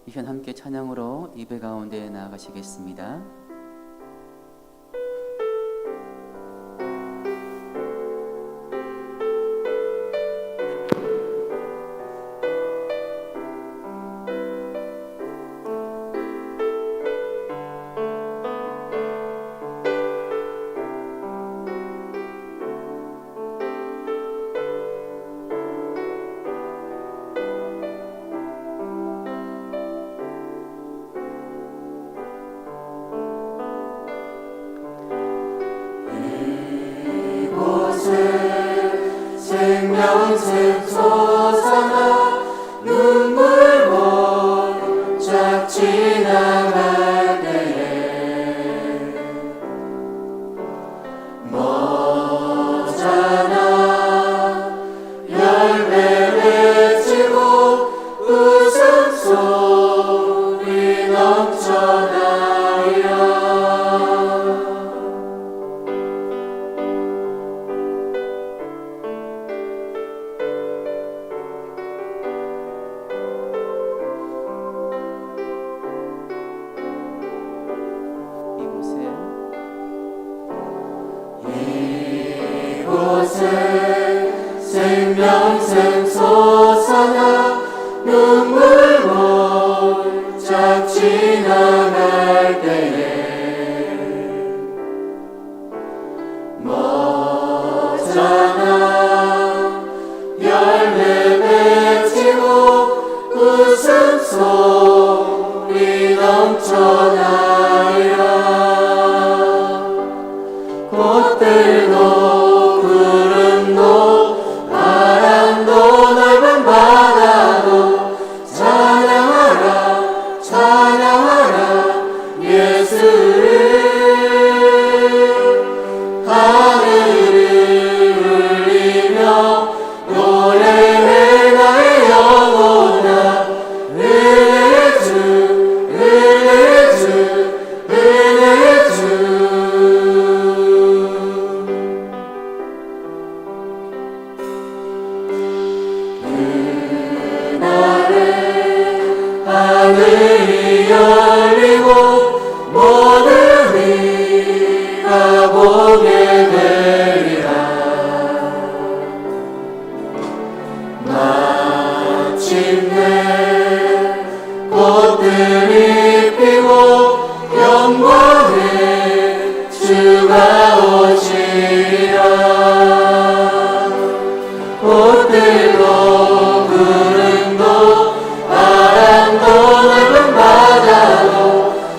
이 시간 함께 찬양으로 예배 가운데 나아가시겠습니다. 생명샘 솟아나 눈물 몰짝 지나갈 때에 머잖아 열매 맺히고 웃음소리 넘쳐나리라. 이곳에 생명샘 솟아나 눈물 몰짝 지나갈 때에 머잖아 열매 맺히고 웃음소리 넘쳐나리라. 꽃들도 구름도 바람도 넓은 바다도 찬양하라 찬양하라 예수를. 하늘을 울리며 노래해 나의 영혼아 은혜의 주 은혜의 주 은혜의 주. 하늘이 열리고 모든 이가 보게 되리라. 마침내 꽃들이 피고 영광의 주가 오시리라. 꽃들도 구름도 바람도 넓은 바다도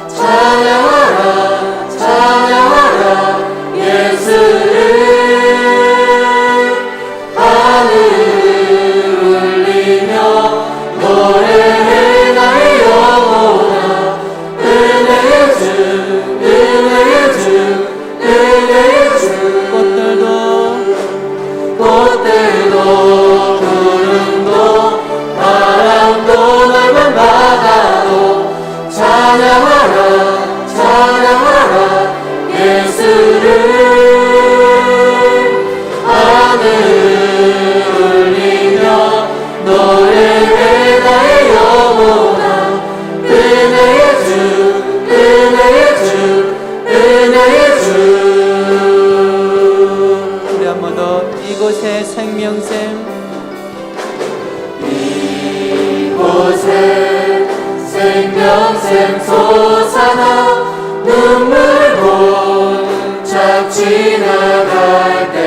찬양하라 찬양하라 예수를. 하늘을 울리며 노래해 나의 영혼아 은혜의 주 은혜의 주 은혜의 주. 꽃들도 구름도 바람도 넓은 바다도 찬양하라 찬양하라 예수를. 하늘을 울리며 노래해 나의 영혼아 은혜의 주 은혜의 주 은혜의 주. 우리 한 번 더 이곳에 생명샘 이곳에 생명샘 솟아나 눈물 몰짝 지나갈 때에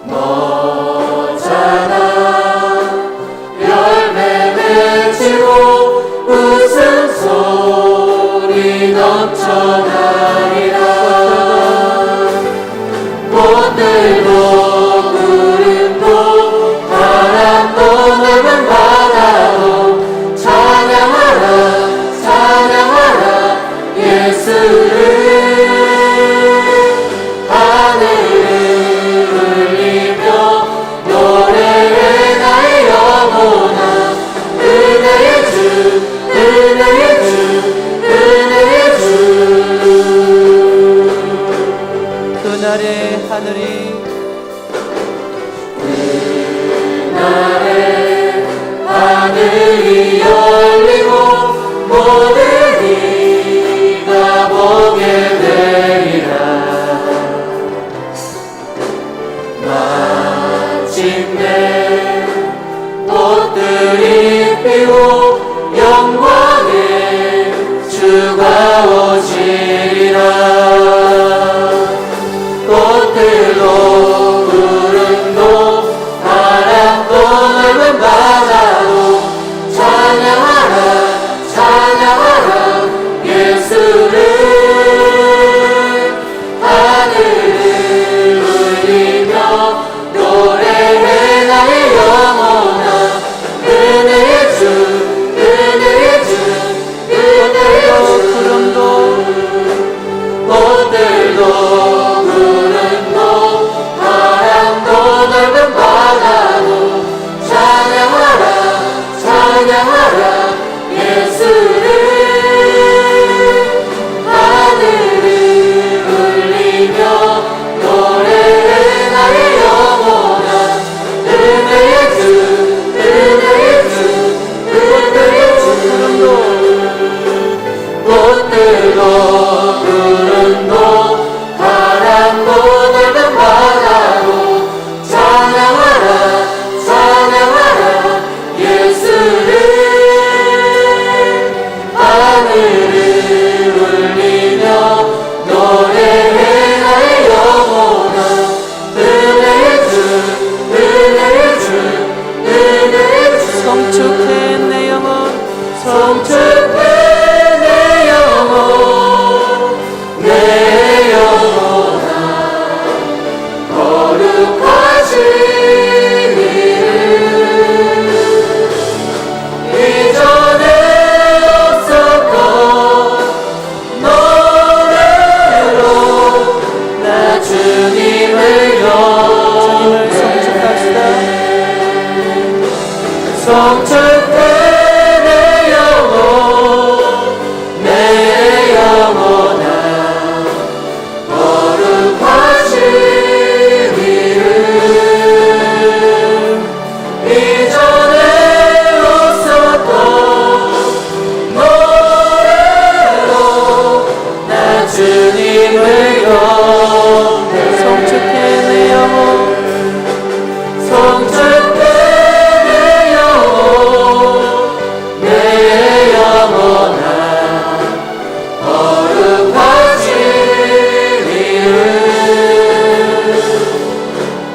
머잖아 열매 맺히고 웃음소리 넘쳐나리라. 꽃들도 구름도 바람도 넓은 바다도 찬양하라 하늘이 열리고 모든 이가 보게 되리라. 마침내 꽃들이 피고 영광의 주가 오시리라. 꽃들도 구름도 바람도 넓은 바다도 찬양하라 찬양하라 예수를. 하늘을 울리며 노래해 나의 영혼아. 은혜의 주 은혜의 주 은혜의 주. 구름도 꽃들도 구름도 바람도 넓은 바다도 찬양하라 찬양하라 예수를. 하늘을 울리며 노래해 나의 영혼아. 은혜의 주 은혜의 주 은혜의 주. 꽃들도 구름도 바람도 넓은 바다도 찬양하라 찬양하라 예수를. 하늘을 울리며 노래해 나의 영혼아. 은혜의 주 은혜의 주 은혜의 주. 성축해 내 영혼 성축해 내 영혼 내 영혼아. 거룩하신 이를 이전에 없었던 노래로 나 주님을 성축합시다. 성축해 내 영혼 내 영혼아. 거룩하신 이름 이전에 없었던 노래로 나 주님을 경배해. 성축해 내 영혼 성축해 내 영혼 내 영혼아. 거룩하신 이름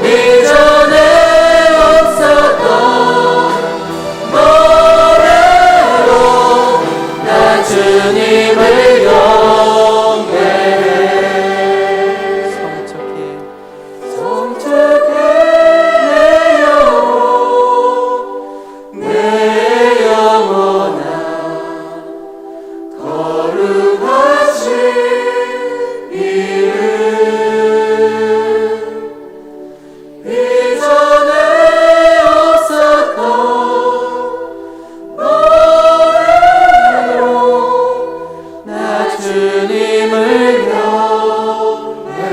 이전에 없었던 노래로 나 주님을 경배해. 성축해 성축해 내 영혼 내 영혼아. 거룩하신 이름 이전에 없었던 노래로 나 주님을 경배해.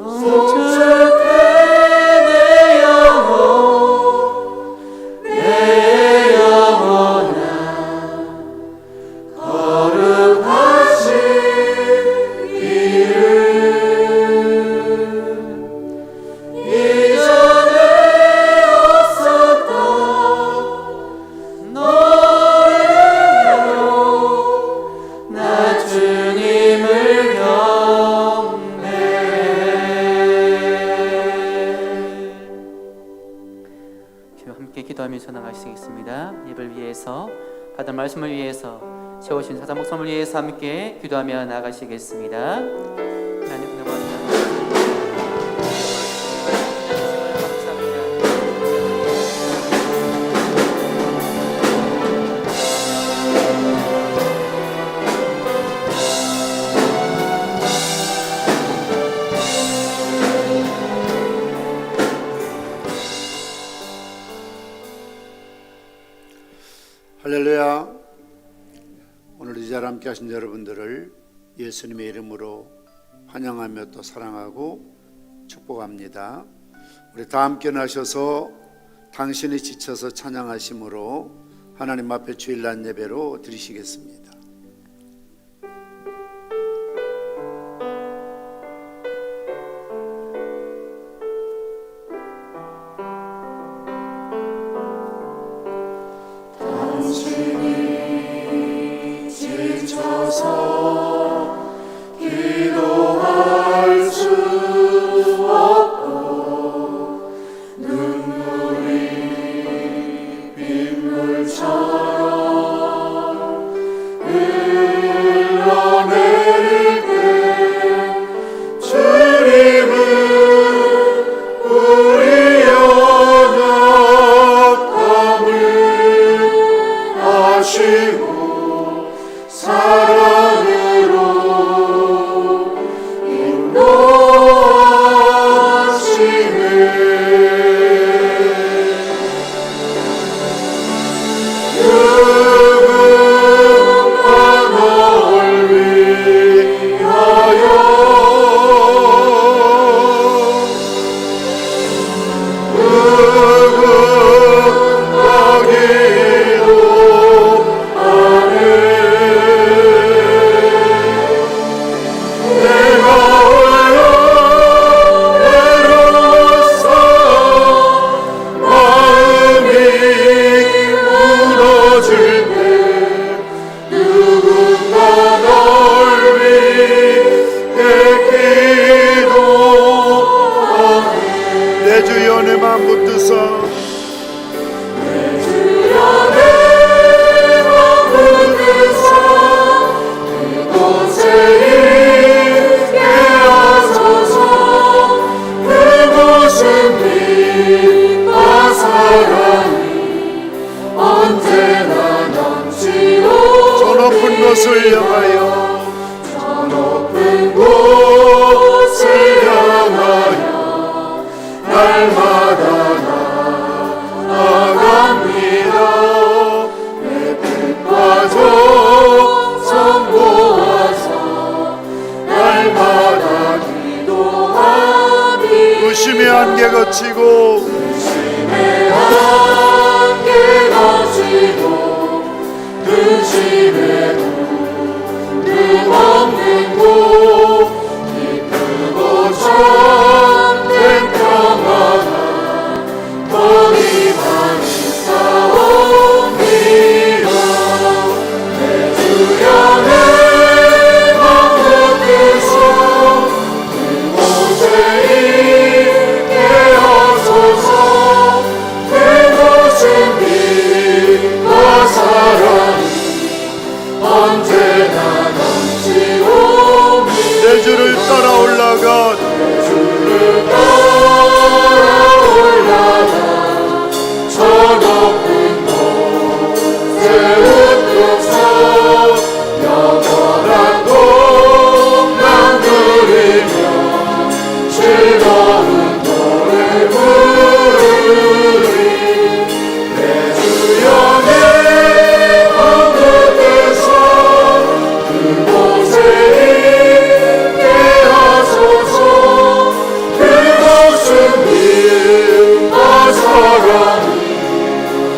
성축해 내 영혼 내 영혼아. 거룩하신 이름 이전에 없었던 노래로 나 주님을 경배해. 함께 기도하면서 나가시겠습니다. 예배를 위해서 받은 말씀을 위해서 세우신 사사 목사님을 위해서 함께 기도하며 나가시겠습니다. 하나님 감사합니다. 할렐루야. 오늘 이 자리에 함께 하신 여러분들을 예수님의 이름으로 환영하며 또 사랑하고 축복합니다. 우리 다 함께 나셔서 당신이 지쳐서 찬양하심으로 하나님 앞에 주일날 예배로 드리시겠습니다. 당신이 지쳐서 기도할 수 없고 눈물이 빗물처럼 흘러내릴 때 주님은 우리 연약함을 아시고 사랑으로 곳을 향하여 저 높은 곳을 향하여 날마다 나아갑니다. 내 뜻과 정성 모아서 날마다 기도하니 의심의 안개 거치고 의심의 안개 거치고 근심에도 없는 곳 기쁘고 참된 평화가 거리만 있사옵니다. 내 주여 내 맘 붙드소 그곳에 있게 하소서. 그곳은 빛과 사랑이 언제나 내 주를 따라 올라가 저 높은 곳에 웃고서 영원한 동안 누리며 즐거운 노래 부르리. 내 주여 내 맘 붙드소 그곳에 있게 하소서. 그곳은 빛과 사랑이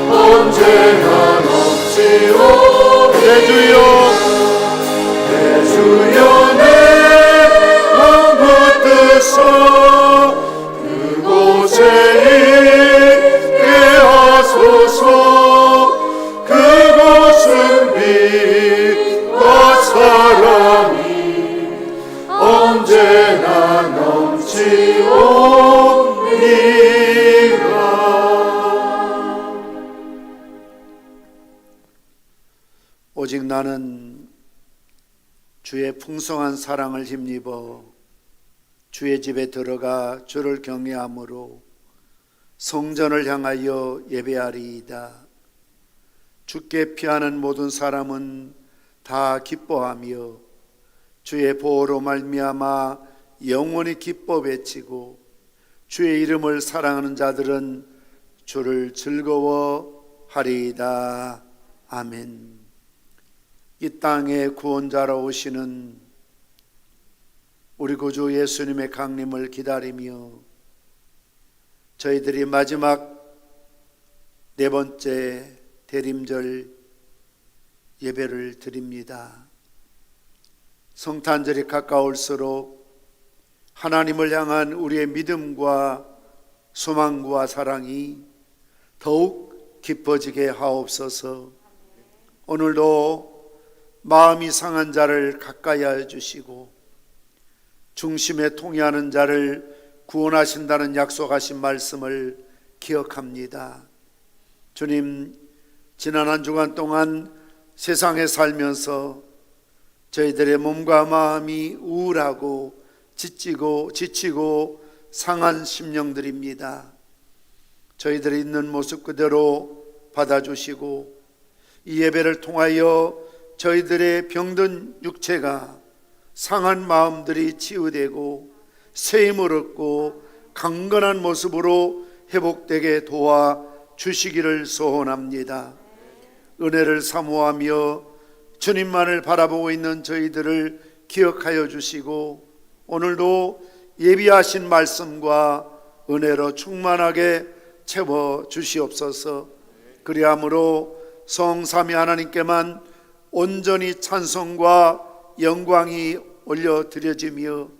언제나 넘치오니 내 주여 내 주여 내 맘 붙드소 그곳에 있게 하소서. 그곳은 빛과 사랑이 언제나 넘치오니라. 오직 나는 주의 풍성한 사랑을 힘입어 주의 집에 들어가 주를 경외함으로 성전을 향하여 예배하리이다. 주께 피하는 모든 사람은 다 기뻐하며 주의 보호로 말미암아 영원히 기뻐 외치고 주의 이름을 사랑하는 자들은 주를 즐거워하리이다. 아멘. 이 땅에 구원자로 오시는 우리 구주 예수님의 강림을 기다리며 저희들이 마지막 네 번째 대림절 예배를 드립니다. 성탄절이 가까울수록 하나님을 향한 우리의 믿음과 소망과 사랑이 더욱 깊어지게 하옵소서. 오늘도 마음이 상한 자를 가까이 하여 주시고 중심에 통해하는 자를 구원하신다는 약속하신 말씀을 기억합니다. 주님, 지난 한 주간 동안 세상에 살면서 저희들의 몸과 마음이 우울하고 지치고 상한 심령들입니다. 저희들이 있는 모습 그대로 받아주시고 이 예배를 통하여 저희들의 병든 육체가 상한 마음들이 치유되고 새 힘을 얻고 강건한 모습으로 회복되게 도와 주시기를 소원합니다. 은혜를 사모하며 주님만을 바라보고 있는 저희들을 기억하여 주시고 오늘도 예비하신 말씀과 은혜로 충만하게 채워 주시옵소서. 그리함으로 성삼위 하나님께만 온전히 찬송과 영광이 올려드려지며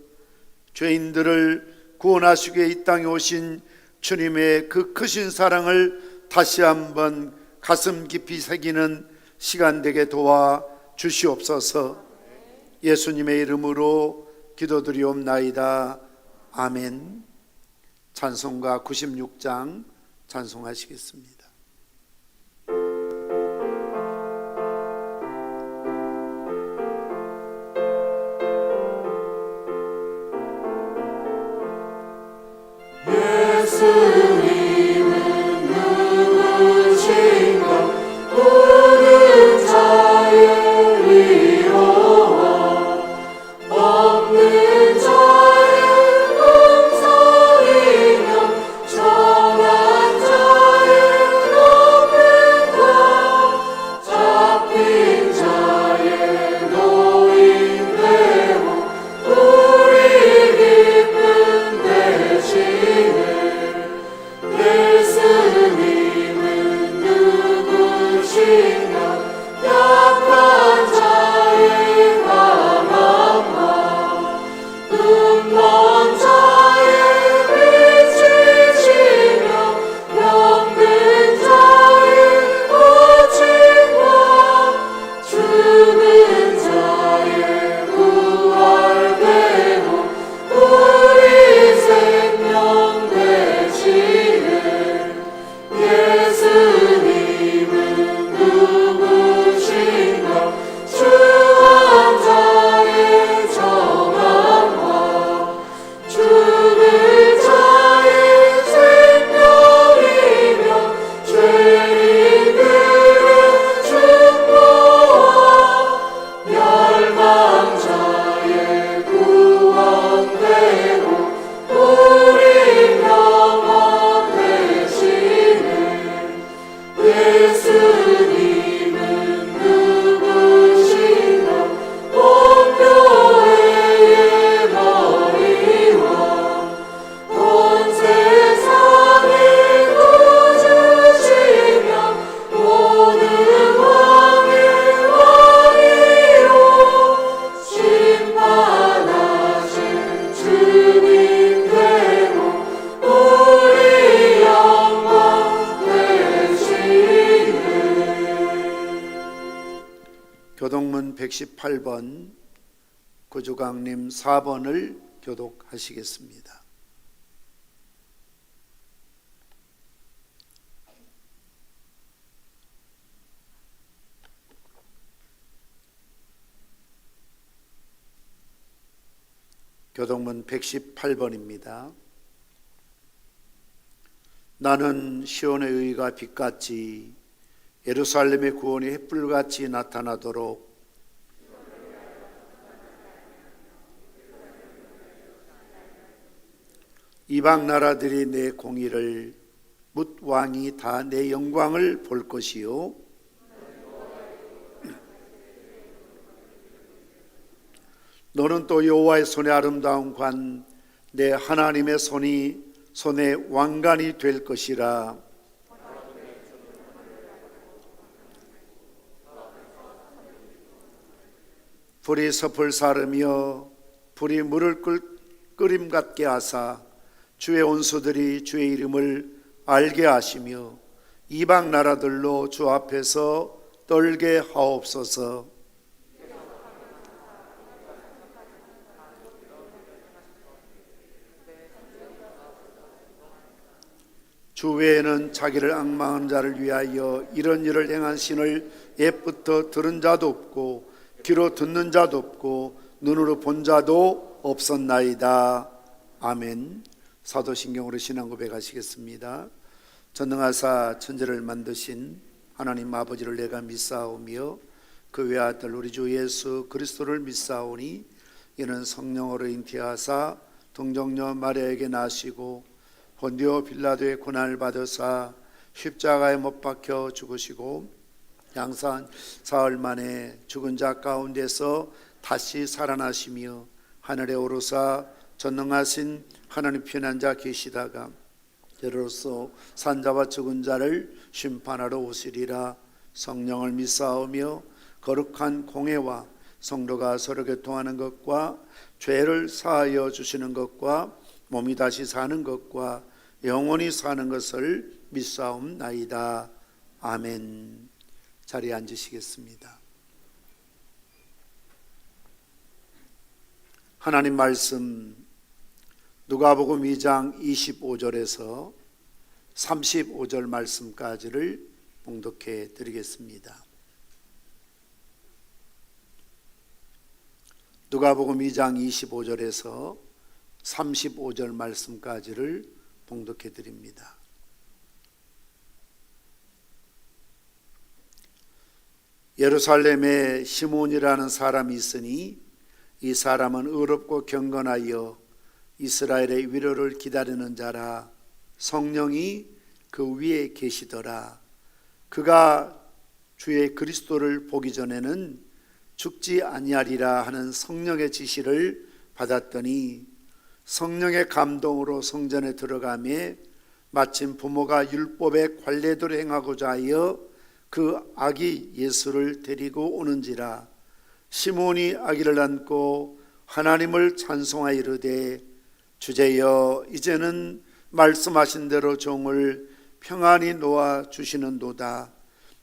죄인들을 구원하시기 위해 이 땅에 오신 주님의 그 크신 사랑을 다시 한번 가슴 깊이 새기는 시간 되게 도와 주시옵소서. 예수님의 이름으로 기도드리옵나이다. 아멘. 찬송가 96장 찬송하시겠습니다. 교동문 118번 구주강림 4번을 교독하시겠습니다. 교동문 118번입니다. 나는 시온의 의가 빛같이 예루살렘의 구원이 햇불같이 나타나도록 이방 나라들이 내 공의를 뭇 왕이 다 내 영광을 볼 것이요 너는 또 여호와의 손의 아름다운 관 내 하나님의 손이 손에 왕관이 될 것이라. 불이 섭을 사르며 불이 물을 끓임 같게 하사 주의 온수들이 주의 이름을 알게 하시며 이방 나라들로 주 앞에서 떨게 하옵소서. 주 외에는 자기를 앙망한 자를 위하여 이런 일을 행한 신을 옛부터 들은 자도 없고 귀로 듣는 자도 없고 눈으로 본 자도 없었나이다. 아멘. 사도신경으로 신앙 고백하시겠습니다. 전능하사 천지를 만드신 하나님 아버지를 내가 믿사오며 그 외아들 우리 주 예수 그리스도를 믿사오니 이는 성령으로 잉태하사 동정녀 마리아에게 나시고 본디오 빌라도의 고난을 받으사 십자가에 못 박혀 죽으시고 양산 사흘 만에 죽은 자 가운데서 다시 살아나시며 하늘에 오르사 전능하신 하나님 편한 자 계시다가 저로서 산자와 죽은 자를 심판하러 오시리라. 성령을 믿사오며 거룩한 공회와 성도가 서로 교통하는 것과 죄를 사하여 주시는 것과 몸이 다시 사는 것과 영원히 사는 것을 믿사옵나이다. 아멘. 자리에 앉으시겠습니다. 하나님 말씀 누가복음 2장 25절에서 35절 말씀까지를 봉독해 드리겠습니다. 누가복음 2장 25절에서 35절 말씀까지를 봉독해 드립니다. 예루살렘에 시몬이라는 사람이 있으니 이 사람은 의롭고 경건하여 이스라엘의 위로를 기다리는 자라. 성령이 그 위에 계시더라. 그가 주의 그리스도를 보기 전에는 죽지 아니하리라 하는 성령의 지시를 받았더니 성령의 감동으로 성전에 들어가며 마침 부모가 율법의 관례대로 행하고자 하여 그 아기 예수를 데리고 오는지라. 시몬이 아기를 안고 하나님을 찬송하여 이르되 주제여 이제는 말씀하신 대로 종을 평안히 놓아 주시는도다.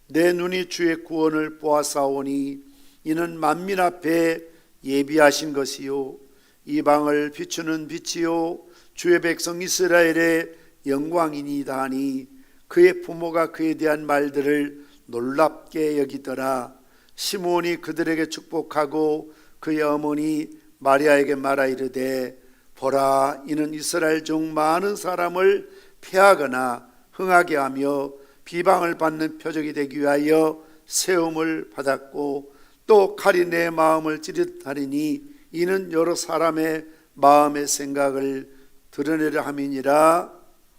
내 눈이 주의 구원을 보아사오니 이는 만민 앞에 예비하신 것이요 이방을 비추는 빛이요 주의 백성 이스라엘의 영광이니이다 하니 그의 부모가 그에 대한 말들을 놀랍게 여기더라. 시몬이 그들에게 축복하고 그의 어머니 마리아에게 말하 이르되 보라 이는 이스라엘 중 많은 사람을 패하거나 흥하게 하며 비방을 받는 표적이 되기 위하여 세움을 받았고 또 칼이 내 마음을 찌릿하리니 이는 여러 사람의 마음의 생각을 드러내려 함이니라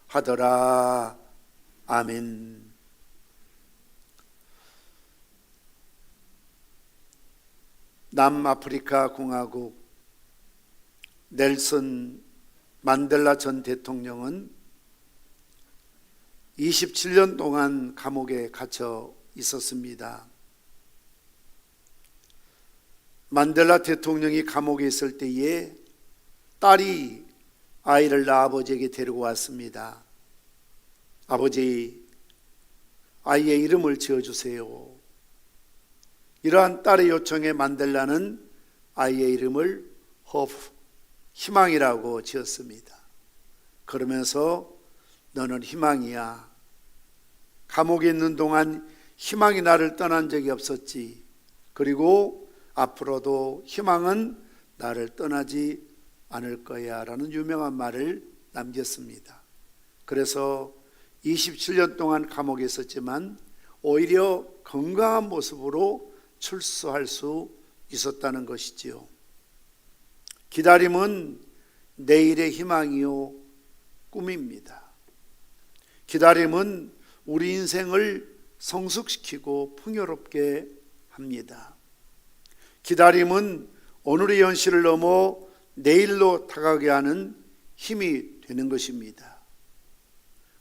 하더라. 아멘. 남아프리카 공화국 넬슨 만델라 전 대통령은 27년 동안 감옥에 갇혀 있었습니다. 만델라 대통령이 감옥에 있을 때에 딸이 아이를 낳아 아버지에게 데리고 왔습니다. 아버지, 아이의 이름을 지어주세요. 이러한 딸의 요청에 만델라는 아이의 이름을 호프, 희망이라고 지었습니다. 그러면서 너는 희망이야. 감옥에 있는 동안 희망이 나를 떠난 적이 없었지. 그리고 앞으로도 희망은 나를 떠나지 않을 거야 라는 유명한 말을 남겼습니다. 그래서 27년 동안 감옥에 있었지만 오히려 건강한 모습으로 출소할 수 있었다는 것이지요. 기다림은 내일의 희망이요 꿈입니다. 기다림은 우리 인생을 성숙시키고 풍요롭게 합니다. 기다림은 오늘의 현실을 넘어 내일로 다가가게 하는 힘이 되는 것입니다.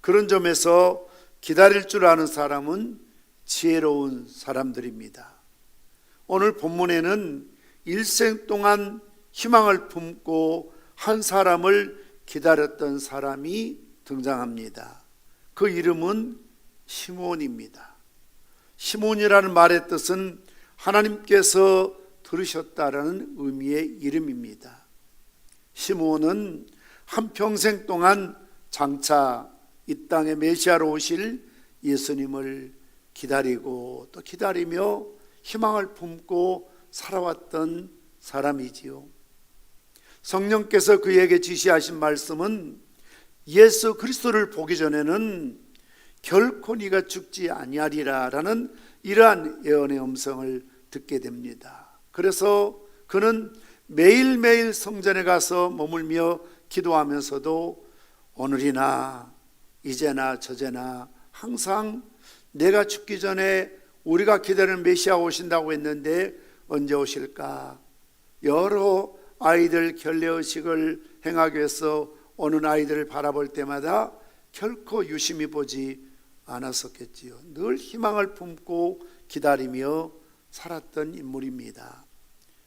그런 점에서 기다릴 줄 아는 사람은 지혜로운 사람들입니다. 오늘 본문에는 일생 동안 희망을 품고 한 사람을 기다렸던 사람이 등장합니다. 그 이름은 시몬입니다. 시몬이라는 말의 뜻은 하나님께서 들으셨다라는 의미의 이름입니다. 시몬은 한평생 동안 장차 이 땅에 메시아로 오실 예수님을 기다리고 또 기다리며 희망을 품고 살아왔던 사람이지요. 성령께서 그에게 지시하신 말씀은 예수 그리스도를 보기 전에는 결코 네가 죽지 아니하리라 라는 이러한 예언의 음성을 듣게 됩니다. 그래서 그는 매일매일 성전에 가서 머물며 기도하면서도 오늘이나 이제나 저제나 항상 내가 죽기 전에 우리가 기다리는 메시아 오신다고 했는데 언제 오실까? 여러 아이들 결례의식을 행하기 위해서 오는 아이들을 바라볼 때마다 결코 유심히 보지 않았었겠지요. 늘 희망을 품고 기다리며 살았던 인물입니다.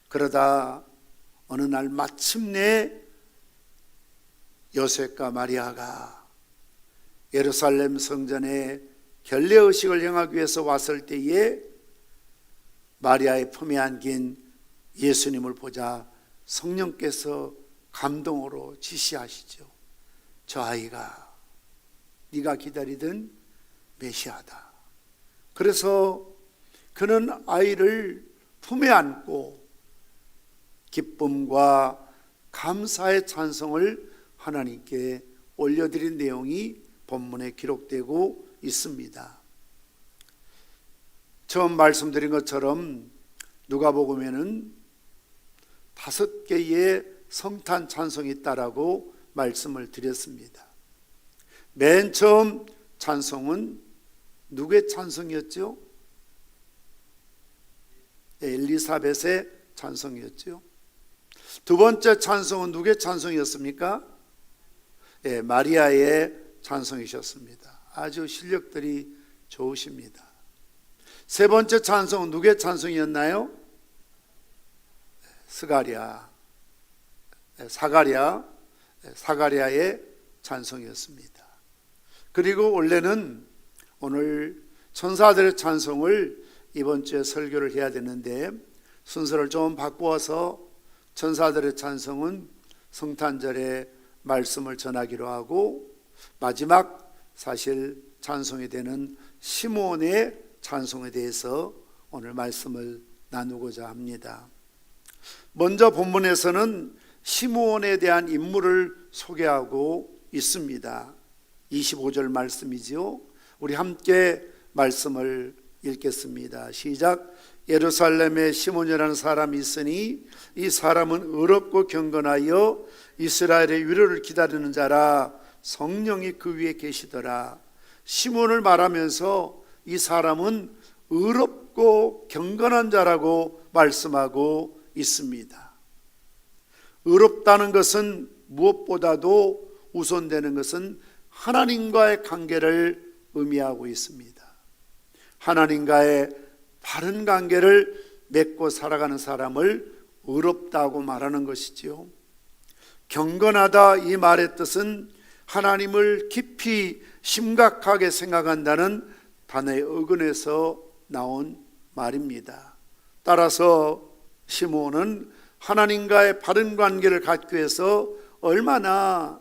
그러다 어느 날 마침내 요셉과 마리아가 예루살렘 성전에 결례의식을 행하기 위해서 왔을 때에 마리아의 품에 안긴 예수님을 보자 성령께서 감동으로 지시하시죠. 저 아이가 네가 기다리던 메시아다. 그래서 그는 아이를 품에 안고 기쁨과 감사의 찬송을 하나님께 올려드린 내용이 본문에 기록되고 있습니다. 처음 말씀드린 것처럼 누가복음에는 5개의 성탄 찬송이 있다라고 말씀을 드렸습니다. 맨 처음 찬송은 누구의 찬송이었죠? 엘리사벳의 찬송이었죠. 두 번째 찬송은 누구의 찬송이었습니까? 마리아의 찬송이셨습니다. 아주 실력들이 좋으십니다. 세 번째 찬송은 누구의 찬송이었나요? 사가랴의 찬송이었습니다. 그리고 원래는 오늘 천사들의 찬송을 이번 주에 설교를 해야 되는데 순서를 좀 바꾸어서 천사들의 찬송은 성탄절에 말씀을 전하기로 하고 마지막 사실 찬송이 되는 시몬의 찬송에 대해서 오늘 말씀을 나누고자 합니다. 먼저 본문에서는 시몬에 대한 인물을 소개하고 있습니다. 25절 말씀이지요. 우리 함께 말씀을 읽겠습니다. 시작. 예루살렘에 시몬이라는 사람이 있으니 이 사람은 의롭고 경건하여 이스라엘의 위로를 기다리는 자라. 성령이 그 위에 계시더라. 시몬을 말하면서 이 사람은 의롭고 경건한 자라고 말씀하고 있습니다. 의롭다는 것은 무엇보다도 우선되는 것은 하나님과의 관계를 의미하고 있습니다. 하나님과의 바른 관계를 맺고 살아가는 사람을 의롭다고 말하는 것이지요. 경건하다 이 말의 뜻은 하나님을 깊이 심각하게 생각한다는 단어의 어근에서 나온 말입니다. 따라서 시몬은 하나님과의 바른 관계를 갖기 위해서 얼마나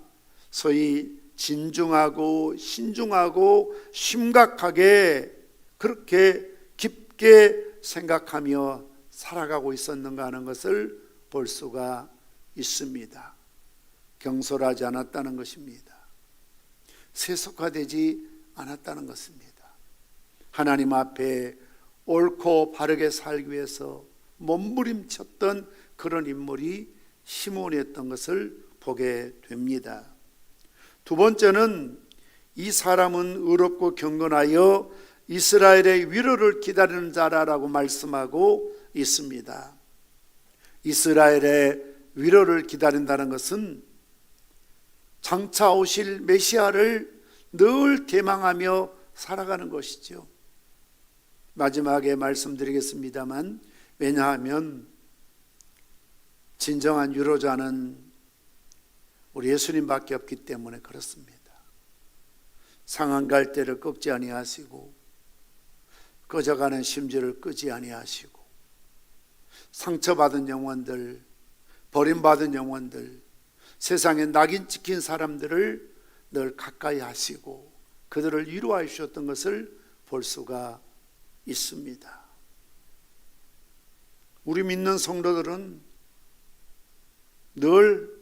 소위 진중하고 신중하고 심각하게 그렇게 깊게 생각하며 살아가고 있었는가 하는 것을 볼 수가 있습니다. 경솔하지 않았다는 것입니다. 세속화되지 않았다는 것입니다. 하나님 앞에 옳고 바르게 살기 위해서 몸부림쳤던 그런 인물이 시몬이었던 것을 보게 됩니다. 두 번째는 이 사람은 의롭고 경건하여 이스라엘의 위로를 기다리는 자라라고 말씀하고 있습니다. 이스라엘의 위로를 기다린다는 것은 장차 오실 메시아를 늘 대망하며 살아가는 것이죠. 마지막에 말씀드리겠습니다만, 왜냐하면 진정한 위로자는 우리 예수님밖에 없기 때문에 그렇습니다. 상한 갈대를 꺾지 아니하시고 꺼져가는 심지를 끄지 아니하시고 상처받은 영혼들, 버림받은 영혼들, 세상에 낙인 찍힌 사람들을 늘 가까이 하시고 그들을 위로하여 주셨던 것을 볼 수가 있습니다. 우리 믿는 성도들은 늘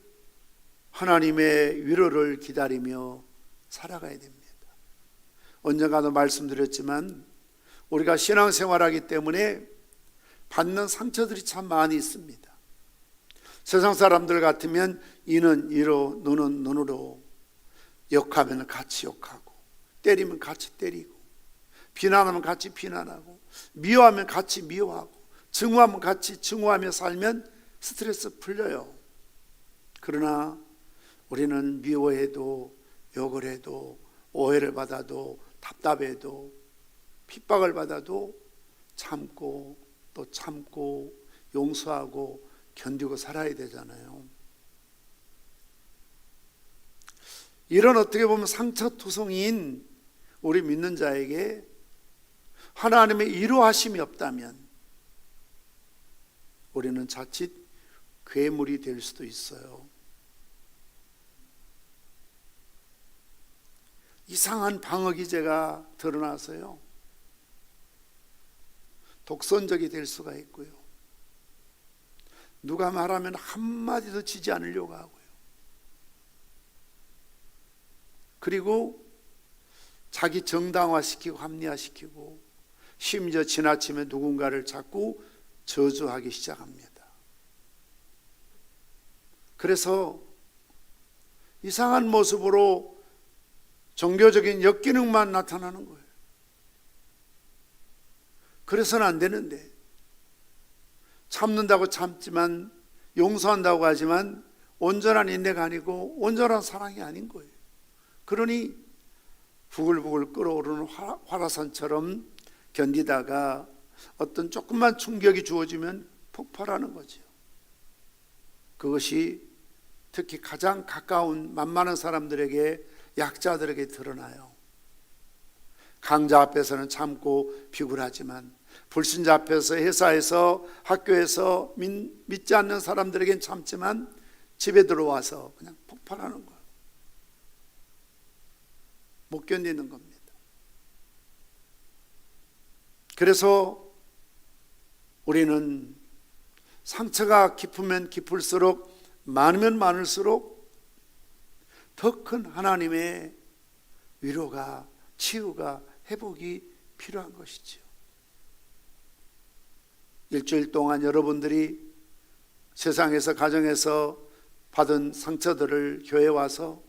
하나님의 위로를 기다리며 살아가야 됩니다. 언젠가도 말씀드렸지만 우리가 신앙생활하기 때문에 받는 상처들이 참 많이 있습니다. 세상 사람들 같으면 이는 이로 너는 너로, 욕하면 같이 욕하고, 때리면 같이 때리고, 비난하면 같이 비난하고, 미워하면 같이 미워하고, 증오하면 같이 증오하며 살면 스트레스 풀려요. 그러나 우리는 미워해도, 욕을 해도, 오해를 받아도, 답답해도, 핍박을 받아도 참고 또 참고 용서하고 견디고 살아야 되잖아요. 이런 어떻게 보면 상처투성이인 우리 믿는 자에게 하나님의 위로하심이 없다면 우리는 자칫 괴물이 될 수도 있어요. 이상한 방어기제가 드러나서요, 독선적이 될 수가 있고요, 누가 말하면 한마디도 지지 않으려고 하고요, 그리고 자기 정당화시키고 합리화시키고 심지어 지나치면 누군가를 자꾸 저주하기 시작합니다. 그래서 이상한 모습으로 종교적인 역기능만 나타나는 거예요. 그래서는 안 되는데, 참는다고 참지만, 용서한다고 하지만 온전한 인내가 아니고 온전한 사랑이 아닌 거예요. 그러니 부글부글 끓어오르는 화라산처럼 견디다가 어떤 조금만 충격이 주어지면 폭발하는 거죠. 그것이 특히 가장 가까운 만만한 사람들에게, 약자들에게 드러나요. 강자 앞에서는 참고 비굴하지만 불신자 앞에서, 회사에서, 학교에서, 믿지 않는 사람들에겐 참지만 집에 들어와서 그냥 폭발하는 거예요. 못 견디는 겁니다. 그래서 우리는 상처가 깊으면 깊을수록, 많으면 많을수록 더 큰 하나님의 위로가, 치유가, 회복이 필요한 것이죠. 일주일 동안 여러분들이 세상에서, 가정에서 받은 상처들을 교회에 와서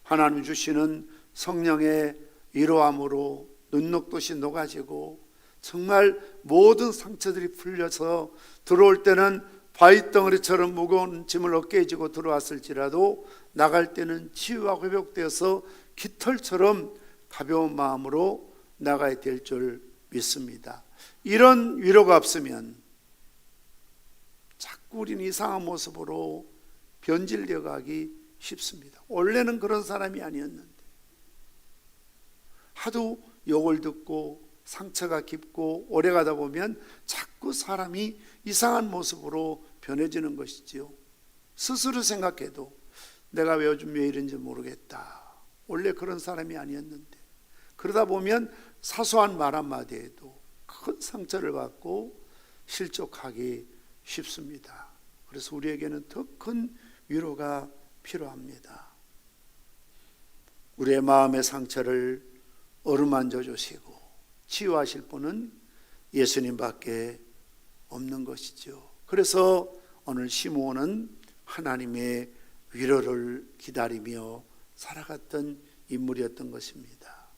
하나님 주시는 성령의 위로함으로 눈녹듯이 녹아지고 정말 모든 상처들이 풀려서 들어올 때는 바위덩어리처럼 무거운 짐을 어깨에 지고 들어왔을지라도 나갈 때는 치유와 회복되어서 깃털처럼 가벼운 마음으로 나가야 될 줄 믿습니다. 이런 위로가 없으면 자꾸 우리는 이상한 모습으로 변질되어 가기 쉽습니다. 원래는 그런 사람이 아니었는데 하도 욕을 듣고 상처가 깊고 오래 가다 보면 자꾸 사람이 이상한 모습으로 변해지는 것이지요. 스스로 생각해도 내가 요즘 왜 이런지 모르겠다, 원래 그런 사람이 아니었는데, 그러다 보면 사소한 말 한마디에도 큰 상처를 받고 실족하기 쉽습니다. 그래서 우리에게는 더 큰 위로가 필요합니다. 우리의 마음의 상처를 어루만져 주시고 치유하실 분은 예수님밖에 없는 것이죠. 그래서 오늘 시므온은 하나님의 위로를 기다리며 살아갔던 인물이었던 것입니다.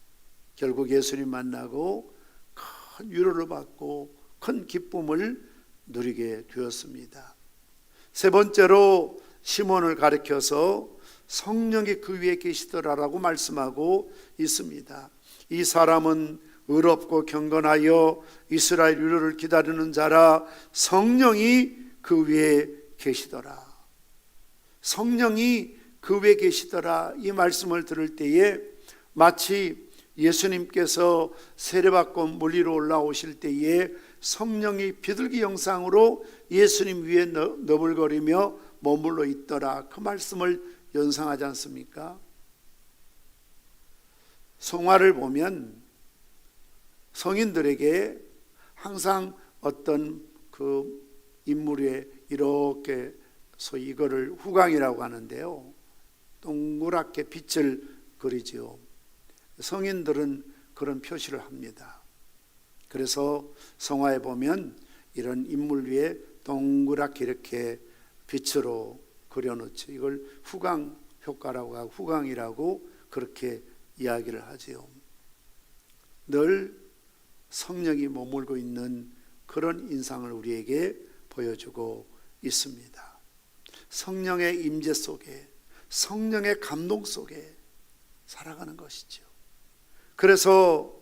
결국 예수님 만나고 큰 위로를 받고 큰 기쁨을 누리게 되었습니다. 세 번째로 시몬을 가리켜서 성령이 그 위에 계시더라라고 말씀하고 있습니다. 이 사람은 의롭고 경건하여 이스라엘 위로를 기다리는 자라. 성령이 그 위에 계시더라. 성령이 그 위에 계시더라. 이 말씀을 들을 때에 마치 예수님께서 세례받고 물 위로 올라오실 때에 성령이 비둘기 형상으로 예수님 위에 너불거리며 머물러 있더라. 그 말씀을 연상하지 않습니까? 성화를 보면 성인들에게 항상 어떤 그 인물에 이렇게 소위 이거를 후광이라고 하는데요, 동그랗게 빛을 그리지요. 성인들은 그런 표시를 합니다. 그래서 성화에 보면 이런 인물 위에 동그랗게 이렇게 빛으로 그려놓죠. 이걸 후광 효과라고 하고 후광이라고 그렇게 이야기를 하지요. 늘 성령이 머물고 있는 그런 인상을 우리에게 보여주고 있습니다. 성령의 임재 속에, 성령의 감동 속에 살아가는 것이죠. 그래서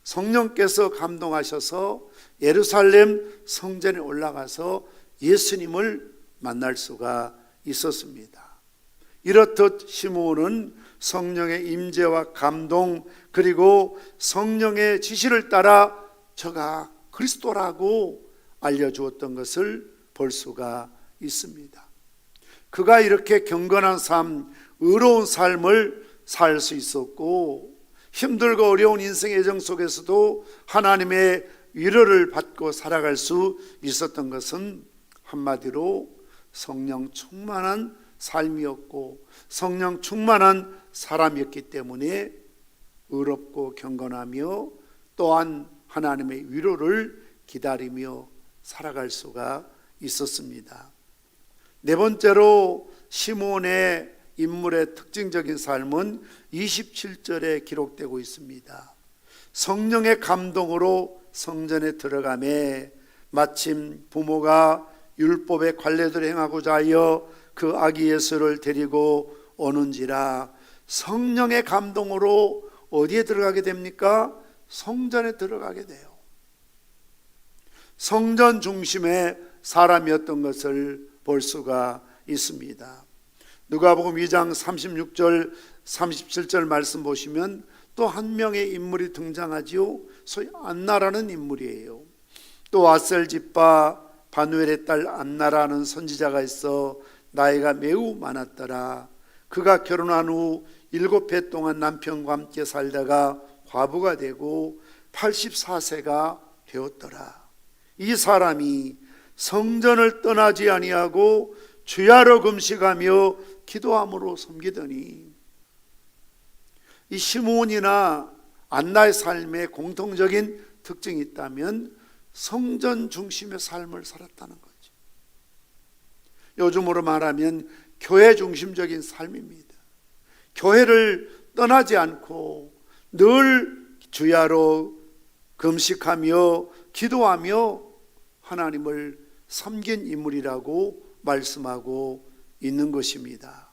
성령께서 감동하셔서 예루살렘 성전에 올라가서 예수님을 만날 수가 있었습니다. 이렇듯 시므온은 성령의 임재와 감동, 그리고 성령의 지시를 따라 저가 그리스도라고 알려주었던 것을 볼 수가 있습니다. 그가 이렇게 경건한 삶, 의로운 삶을 살 수 있었고, 힘들고 어려운 인생의 여정 속에서도 하나님의 위로를 받고 살아갈 수 있었던 것은 한마디로 성령 충만한 삶이었고 성령 충만한 사람이었기 때문에 의롭고 경건하며 또한 하나님의 위로를 기다리며 살아갈 수가 있었습니다. 네 번째로 시므온의 인물의 특징적인 삶은 27절에 기록되고 있습니다. 성령의 감동으로 성전에 들어가매 마침 부모가 율법의 관례들을 행하고자 하여 그 아기 예수를 데리고 오는지라. 성령의 감동으로 어디에 들어가게 됩니까? 성전에 들어가게 돼요. 성전 중심의 사람이었던 것을 볼 수가 있습니다. 누가복음 2장 36절 37절 말씀 보시면 또 한 명의 인물이 등장하지요. 소위 안나라는 인물이에요. 또 아셀 집파 바누엘의 딸 안나라는 선지자가 있어 나이가 매우 많았더라. 그가 결혼한 후 7해 동안 남편과 함께 살다가 과부가 되고 84세가 되었더라. 이 사람이 성전을 떠나지 아니하고 주야로 금식하며 기도함으로 섬기더니, 이 시므온이나 안나의 삶에 공통적인 특징이 있다면 성전 중심의 삶을 살았다는 거죠. 요즘으로 말하면 교회 중심적인 삶입니다. 교회를 떠나지 않고 늘 주야로 금식하며 기도하며 하나님을 섬긴 인물이라고 말씀하고 있는 것입니다.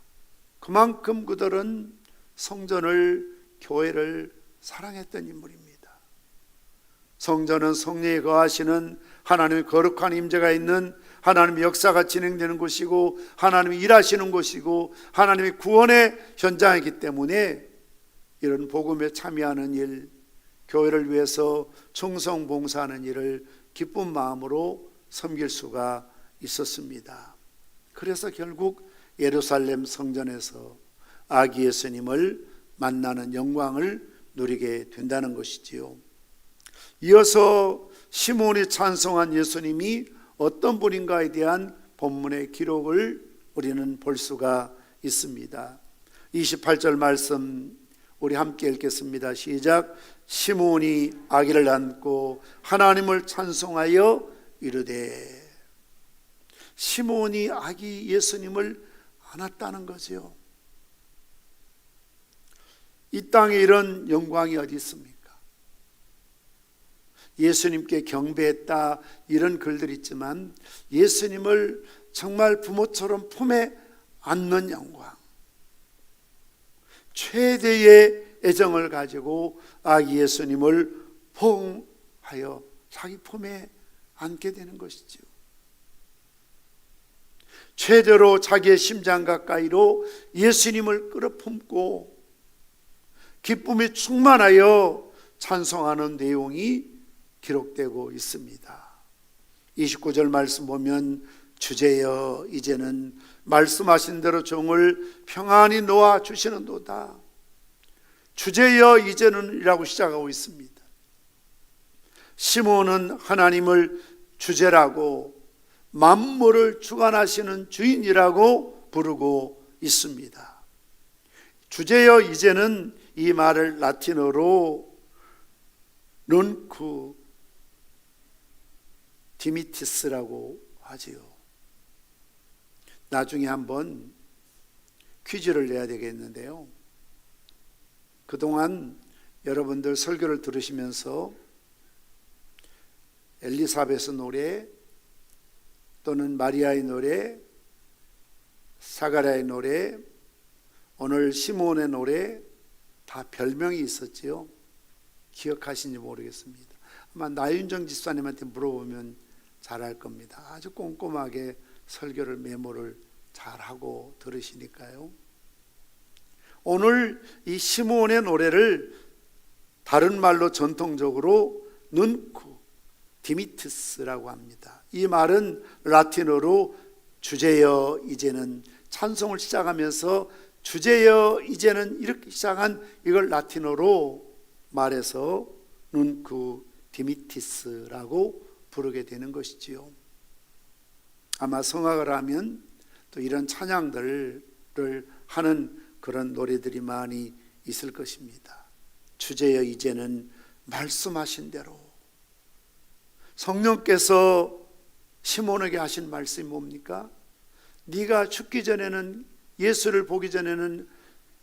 그만큼 그들은 성전을, 교회를 사랑했던 인물입니다. 성전은 성령이 거하시는 하나님의 거룩한 임재가 있는 하나님의 역사가 진행되는 곳이고 하나님이 일하시는 곳이고 하나님의 구원의 현장이기 때문에 이런 복음에 참여하는 일, 교회를 위해서 충성 봉사하는 일을 기쁜 마음으로 섬길 수가 있었습니다. 그래서 결국 예루살렘 성전에서 아기 예수님을 만나는 영광을 누리게 된다는 것이지요. 이어서 시므온이 찬송한 예수님이 어떤 분인가에 대한 본문의 기록을 우리는 볼 수가 있습니다. 28절 말씀 우리 함께 읽겠습니다. 시작. 시므온이 아기를 안고 하나님을 찬송하여 이르되. 시므온이 아기 예수님을 안았다는 거죠. 이 땅에 이런 영광이 어디 있습니까? 예수님께 경배했다 이런 글들이 있지만 예수님을 정말 부모처럼 품에 않는 영광, 최대의 애정을 가지고 아기 예수님을 포옹하여 자기 품에 안게 되는 것이죠. 최대로 자기의 심장 가까이로 예수님을 끌어품고 기쁨이 충만하여 찬송하는 내용이 기록되고 있습니다. 29절 말씀 보면 주제여 이제는 말씀하신 대로 종을 평안히 놓아 주시는도다. 주제여 이제는 이라고 시작하고 있습니다. 시몬은 하나님을 주제라고 만물을 주관하시는 주인이라고 부르고 있습니다. 주제여 이제는 이 말을 라틴어로 넌쿠 디미티스라고 하지요. 나중에 한번 퀴즈를 내야 되겠는데요. 그동안 여러분들 설교를 들으시면서 엘리사벳의 노래 또는 마리아의 노래, 사가랴의 노래, 오늘 시몬의 노래 다 별명이 있었지요. 기억하시는지 모르겠습니다. 아마 나윤정 집사님한테 물어보면 잘할 겁니다. 아주 꼼꼼하게 설교를 메모를 잘하고 들으시니까요. 오늘 이 시몬의 노래를 다른 말로 전통적으로 눈쿠 디미티스라고 합니다. 이 말은 라틴어로 주제여 이제는, 찬송을 시작하면서 주제여 이제는 이렇게 시작한 이걸 라틴어로 말해서 눈쿠 디미티스라고 부르게 되는 것이지요. 아마 성악을 하면 또 이런 찬양들을 하는 그런 노래들이 많이 있을 것입니다. 주제여 이제는 말씀하신 대로, 성령께서 시몬에게 하신 말씀이 뭡니까? 네가 죽기 전에는, 예수를 보기 전에는,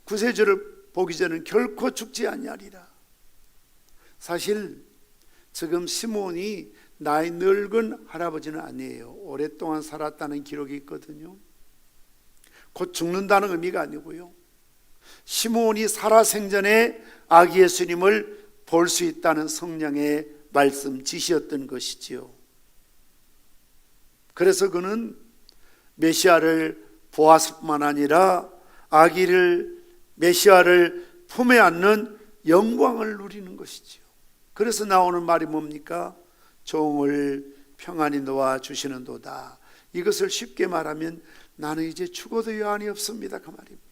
구세주를 보기 전에는 결코 죽지 아니하리라. 사실 지금 시몬이 나이 늙은 할아버지는 아니에요. 오랫동안 살았다는 기록이 있거든요. 곧 죽는다는 의미가 아니고요, 시몬이 살아생전에 아기 예수님을 볼 수 있다는 성령의 말씀 지시였던 것이지요. 그래서 그는 메시아를 보았을 뿐만 아니라 아기를, 메시아를 품에 안는 영광을 누리는 것이지요. 그래서 나오는 말이 뭡니까? 종을 평안히 놓아 주시는도다. 이것을 쉽게 말하면 나는 이제 죽어도 여한이 없습니다, 그 말입니다.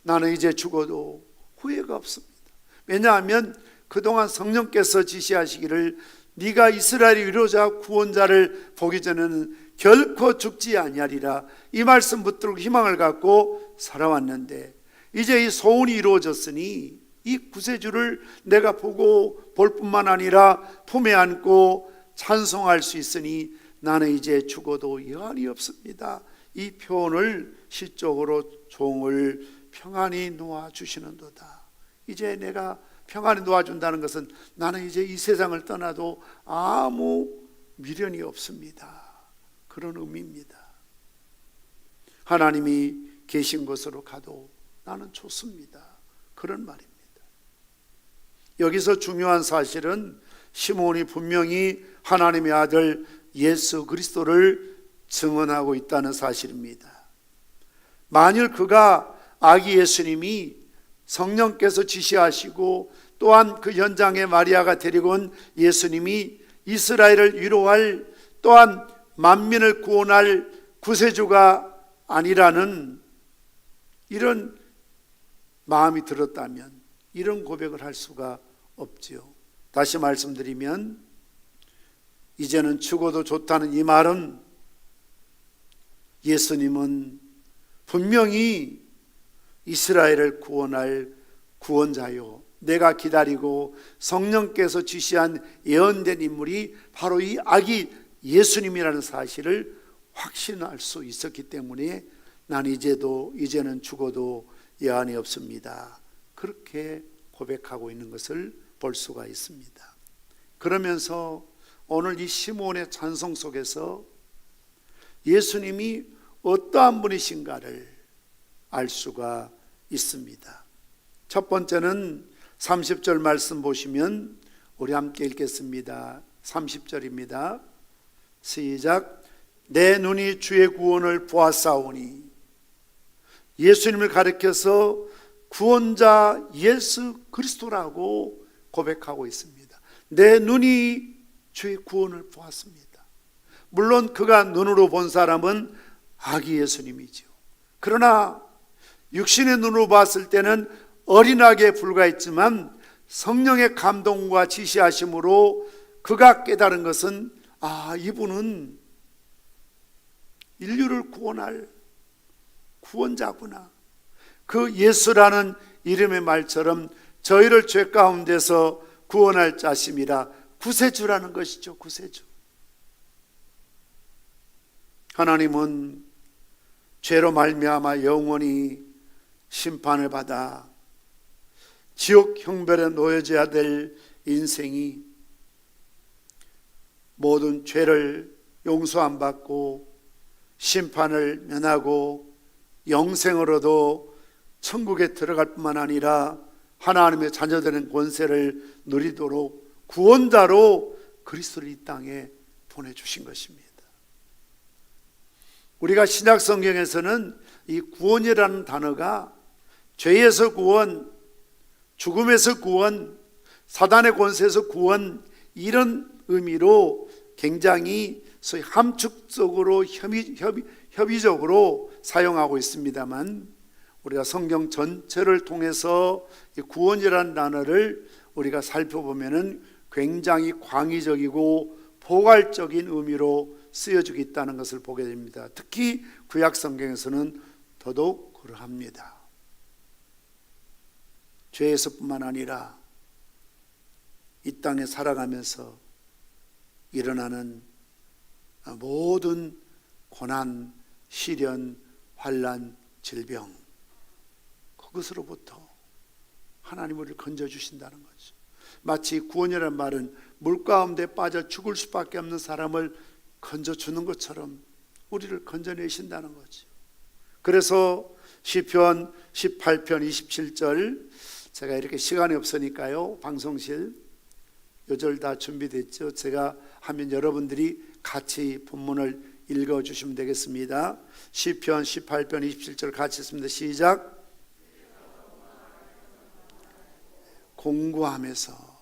나는 이제 죽어도 후회가 없습니다. 왜냐하면 그동안 성령께서 지시하시기를 네가 이스라엘의 위로자 구원자를 보기 전에는 결코 죽지 아니하리라, 이 말씀 붙들고 희망을 갖고 살아왔는데, 이제 이 소원이 이루어졌으니 이 구세주를 내가 보고 볼 뿐만 아니라 품에 안고 찬송할 수 있으니 나는 이제 죽어도 여한이 없습니다. 이 표현을 시적으로 종을 평안히 놓아주시는도다. 이제 내가 평안히 놓아준다는 것은 나는 이제 이 세상을 떠나도 아무 미련이 없습니다, 그런 의미입니다. 하나님이 계신 곳으로 가도 나는 좋습니다, 그런 말입니다. 여기서 중요한 사실은 시몬이 분명히 하나님의 아들 예수 그리스도를 증언하고 있다는 사실입니다. 만일 그가 아기 예수님이 성령께서 지시하시고 또한 그 현장에 마리아가 데리고 온 예수님이 이스라엘을 위로할, 또한 만민을 구원할 구세주가 아니라는 이런 마음이 들었다면 이런 고백을 할 수가 없지요. 다시 말씀드리면 이제는 죽어도 좋다는 이 말은 예수님은 분명히 이스라엘을 구원할 구원자요, 내가 기다리고 성령께서 지시한 예언된 인물이 바로 이 아기 예수님이라는 사실을 확신할 수 있었기 때문에 나는 이제는 죽어도 여한이 없습니다, 그렇게 고백하고 있는 것을 볼 수가 있습니다. 그러면서 오늘 이 시몬의 찬송 속에서 예수님이 어떠한 분이신가를 알 수가 있습니다. 첫 번째는 30절 말씀 보시면 우리 함께 읽겠습니다. 30절입니다. 시작. 내 눈이 주의 구원을 보았사오니. 예수님을 가리켜서 구원자 예수 그리스도라고 고백하고 있습니다. 내 눈이 주의 구원을 보았습니다. 물론 그가 눈으로 본 사람은 아기 예수님이죠. 그러나 육신의 눈으로 봤을 때는 어린아기에 불과했지만 성령의 감동과 지시하심으로 그가 깨달은 것은 이분은 인류를 구원할 구원자구나. 그 예수라는 이름의 말처럼 저희를 죄 가운데서 구원할 자심이라 구세주라는 것이죠. 구세주. 하나님은 죄로 말미암아 영원히 심판을 받아 지옥 형벌에 놓여져야 될 인생이 모든 죄를 용서 안 받고 심판을 면하고 영생으로도 천국에 들어갈 뿐만 아니라 하나님의 자녀되는 권세를 누리도록 구원자로 그리스도를 이 땅에 보내주신 것입니다. 우리가 신약 성경에서는 이 구원이라는 단어가 죄에서 구원, 죽음에서 구원, 사단의 권세에서 구원, 이런 의미로 굉장히 소위 함축적으로 협의적으로 사용하고 있습니다만, 우리가 성경 전체를 통해서 이 구원이라는 단어를 우리가 살펴보면은 굉장히 광의적이고 포괄적인 의미로 쓰여지고 있다는 것을 보게 됩니다. 특히 구약 성경에서는 더더욱 그러합니다. 죄에서뿐만 아니라 이 땅에 살아가면서 일어나는 모든 고난, 시련, 환난, 질병, 그것으로부터 하나님 우리를 건져주신다는 거죠. 마치 구원이라는 말은 물 가운데 빠져 죽을 수밖에 없는 사람을 건져주는 것처럼 우리를 건져내신다는 거죠. 그래서 시편 18편 27절, 제가 이렇게 시간이 없으니까요, 방송실 요절 다 준비됐죠. 제가 하면 여러분들이 같이 본문을 읽어주시면 되겠습니다. 시편 18편 27절 같이 읽습니다. 시작. 공고하면서,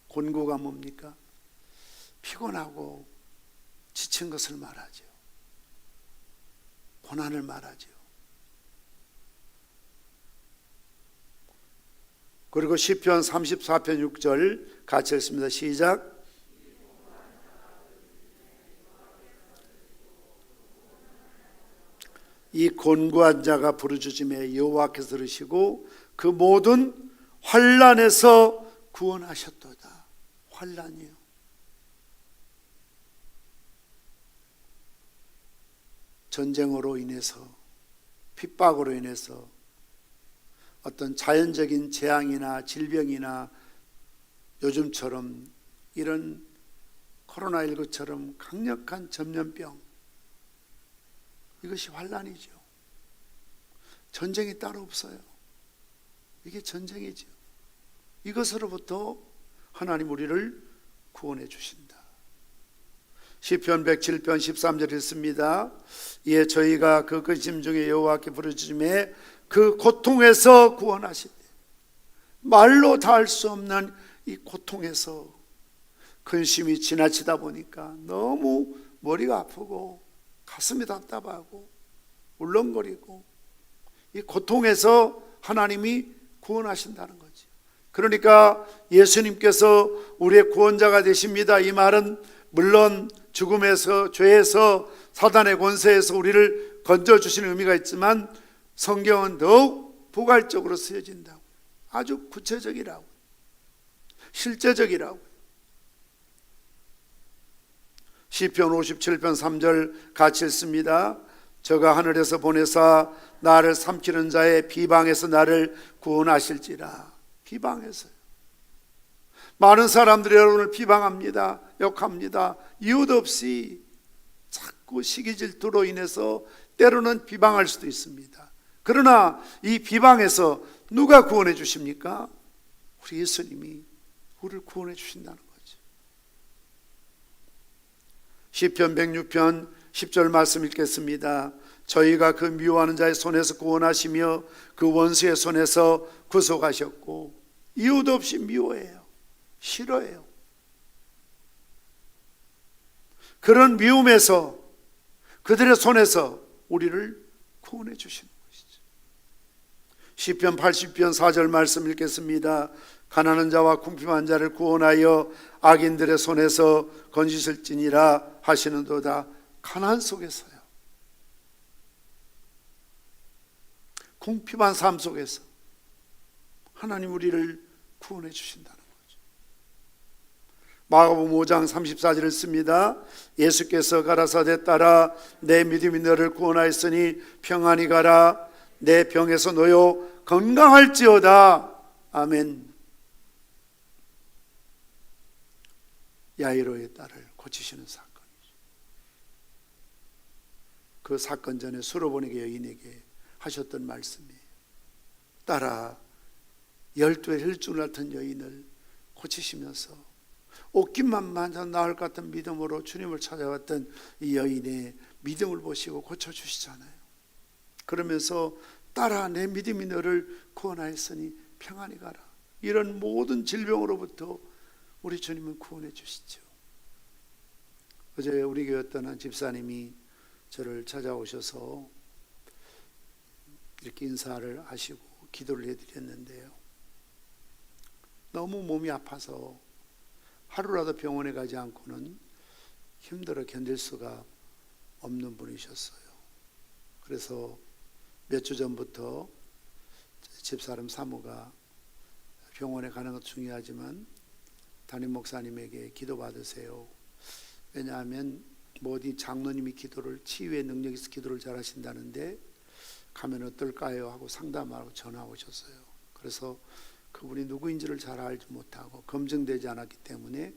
곤고가 뭡니까? 피곤하고 지친 것을 말하죠. 고난을 말하죠. 그리고 시편 34편 6절 같이 읽습니다. 시작. 이 곤고한 자가 부르짖음에 여호와께서 들으시고 그 모든 환난에서 구원하셨도다. 환난이요. 전쟁으로 인해서, 핍박으로 인해서, 어떤 자연적인 재앙이나 질병이나 요즘처럼 이런 코로나19처럼 강력한 전염병, 이것이 환난이죠. 전쟁이 따로 없어요. 이게 전쟁이죠. 이것으로부터 하나님 우리를 구원해 주신다. 시편 107편 13절 읽습니다. 이에 저희가 그 근심 중에 여호와께 부르짖음에 그 고통에서 구원하시되, 말로 다 할 수 없는 이 고통에서, 근심이 지나치다 보니까 너무 머리가 아프고 가슴이 답답하고 울렁거리고, 이 고통에서 하나님이 구원하신다는 거죠. 그러니까 예수님께서 우리의 구원자가 되십니다. 이 말은 물론 죽음에서, 죄에서, 사단의 권세에서 우리를 건져주시는 의미가 있지만 성경은 더욱 포괄적으로 쓰여진다고, 아주 구체적이라고, 실제적이라고. 시편 57편 3절 같이 읽습니다. 저가 하늘에서 보내사 나를 삼키는 자의 비방에서 나를 구원하실지라. 비방에서요. 많은 사람들이 여러분을 비방합니다. 욕합니다. 이유도 없이 자꾸 시기 질투로 인해서 때로는 비방할 수도 있습니다. 그러나 이 비방에서 누가 구원해 주십니까? 우리 예수님이 우리를 구원해 주신다는 거죠. 시편 106편 10절 말씀 읽겠습니다. 저희가 그 미워하는 자의 손에서 구원하시며 그 원수의 손에서 구속하셨고, 이유도 없이 미워해요. 싫어해요. 그런 미움에서, 그들의 손에서 우리를 구원해 주시는 것이죠. 시편 80편 4절 말씀 읽겠습니다. 가난한 자와 궁핍한 자를 구원하여 악인들의 손에서 건지실지니라 하시는도다. 가난 속에서요, 궁핍한 삶 속에서 하나님 우리를 구원해 주신다는 거죠. 마가복음 5장 34절을 씁니다. 예수께서 가라사대 따라 내 믿음이 너를 구원하였으니 평안히 가라. 내 병에서 놓여 건강할지어다. 아멘. 야이로의 딸을 고치시는 사건이죠. 그 사건 전에 수로보니게 여인에게 하셨던 말씀이에요. 딸아, 12의 혈증을 앓던 여인을 고치시면서 옷깃만 만져 나을 것 같은 믿음으로 주님을 찾아왔던 이 여인의 믿음을 보시고 고쳐주시잖아요. 그러면서 딸아, 내 믿음이 너를 구원하였으니 평안히 가라. 이런 모든 질병으로부터 우리 주님은 구원해 주시죠. 어제 우리 교회 어떤 한 집사님이 저를 찾아오셔서 이렇게 인사를 하시고 기도를 해드렸는데요, 너무 몸이 아파서 하루라도 병원에 가지 않고는 힘들어 견딜 수가 없는 분이셨어요. 그래서 몇 주 전부터 집사람 사모가 병원에 가는 것도 중요하지만 담임 목사님에게 기도받으세요. 왜냐하면 어디 장로님이 기도를, 치유의 능력이 있어 기도를 잘 하신다는데 가면 어떨까요? 하고 상담하고 전화 오셨어요. 그래서 그분이 누구인지를 잘 알지 못하고 검증되지 않았기 때문에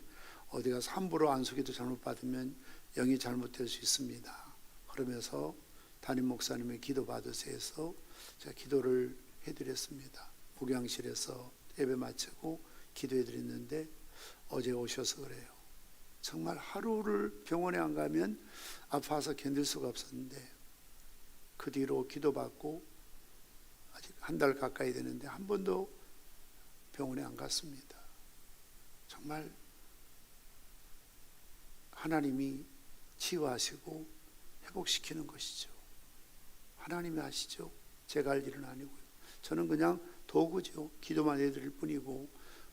어디 가서 함부로 안수기도 잘못 받으면 영이 잘못될 수 있습니다. 그러면서 담임 목사님의 기도 받으세요 해서 제가 기도를 해드렸습니다. 목양실에서 예배 마치고 기도해드렸는데 어제 오셔서 그래요. 정말 하루를 병원에 안 가면 아파서 견딜 수가 없었는데 그 뒤로 기도받고 아직 한 달 가까이 되는데 한 번도 병원에 안 갔습니다. 정말 하나님이 치유하시고 회복시키는 것이죠. 하나님이 하시죠. 제가 할 일은 아니고요. 저는 그냥 도구죠. 기도만 해드릴 뿐이고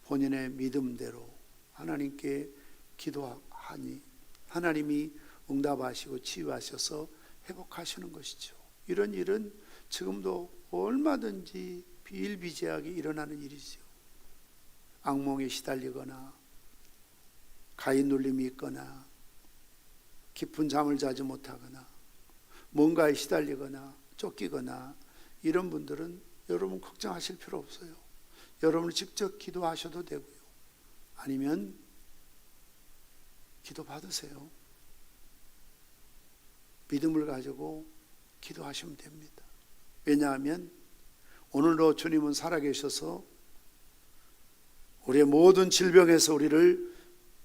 본인의 믿음대로 하나님께 기도하니 하나님이 응답하시고 치유하셔서 회복하시는 것이죠. 이런 일은 지금도 얼마든지 비일비재하게 일어나는 일이죠. 악몽에 시달리거나 가인 눌림이 있거나 깊은 잠을 자지 못하거나 뭔가에 시달리거나 쫓기거나 이런 분들은 여러분 걱정하실 필요 없어요. 여러분은 직접 기도하셔도 되고요. 아니면 기도 받으세요. 믿음을 가지고 기도하시면 됩니다. 왜냐하면 오늘도 주님은 살아계셔서 우리의 모든 질병에서 우리를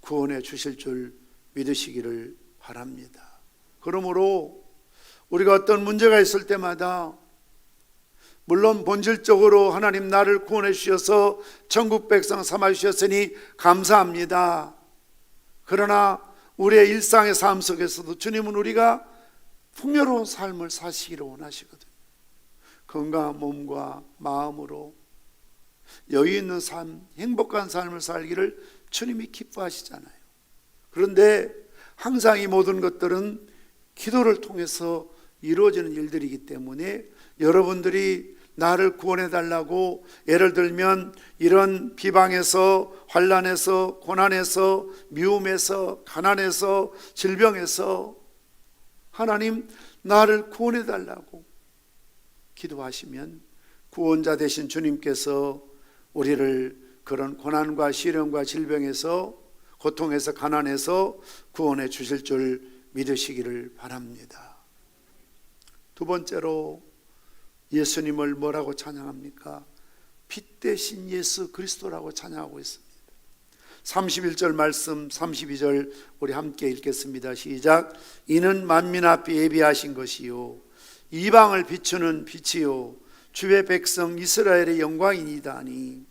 구원해 주실 줄 믿으시기를 바랍니다. 그러므로 우리가 어떤 문제가 있을 때마다 물론 본질적으로 하나님 나를 구원해 주셔서 천국 백성 삼아 주셨으니 감사합니다. 그러나 우리의 일상의 삶 속에서도 주님은 우리가 풍요로운 삶을 사시기를 원하시거든요. 건강한 몸과 마음으로 여유 있는 삶, 행복한 삶을 살기를 주님이 기뻐하시잖아요. 그런데 항상 이 모든 것들은 기도를 통해서 이루어지는 일들이기 때문에 여러분들이 나를 구원해 달라고 예를 들면 이런 비방에서, 환난에서, 고난에서, 미움에서, 가난에서, 질병에서 하나님 나를 구원해 달라고 기도하시면 구원자 되신 주님께서 우리를 그런 고난과 시련과 질병에서, 고통에서, 가난에서 구원해 주실 줄 믿으시기를 바랍니다. 두 번째로 예수님을 뭐라고 찬양합니까? 빛 대신 예수 그리스도라고 찬양하고 있습니다. 31절 말씀 32절 우리 함께 읽겠습니다. 시작. 이는 만민 앞에 예비하신 것이요 이방을 비추는 빛이요 주의 백성 이스라엘의 영광이니이다 하니,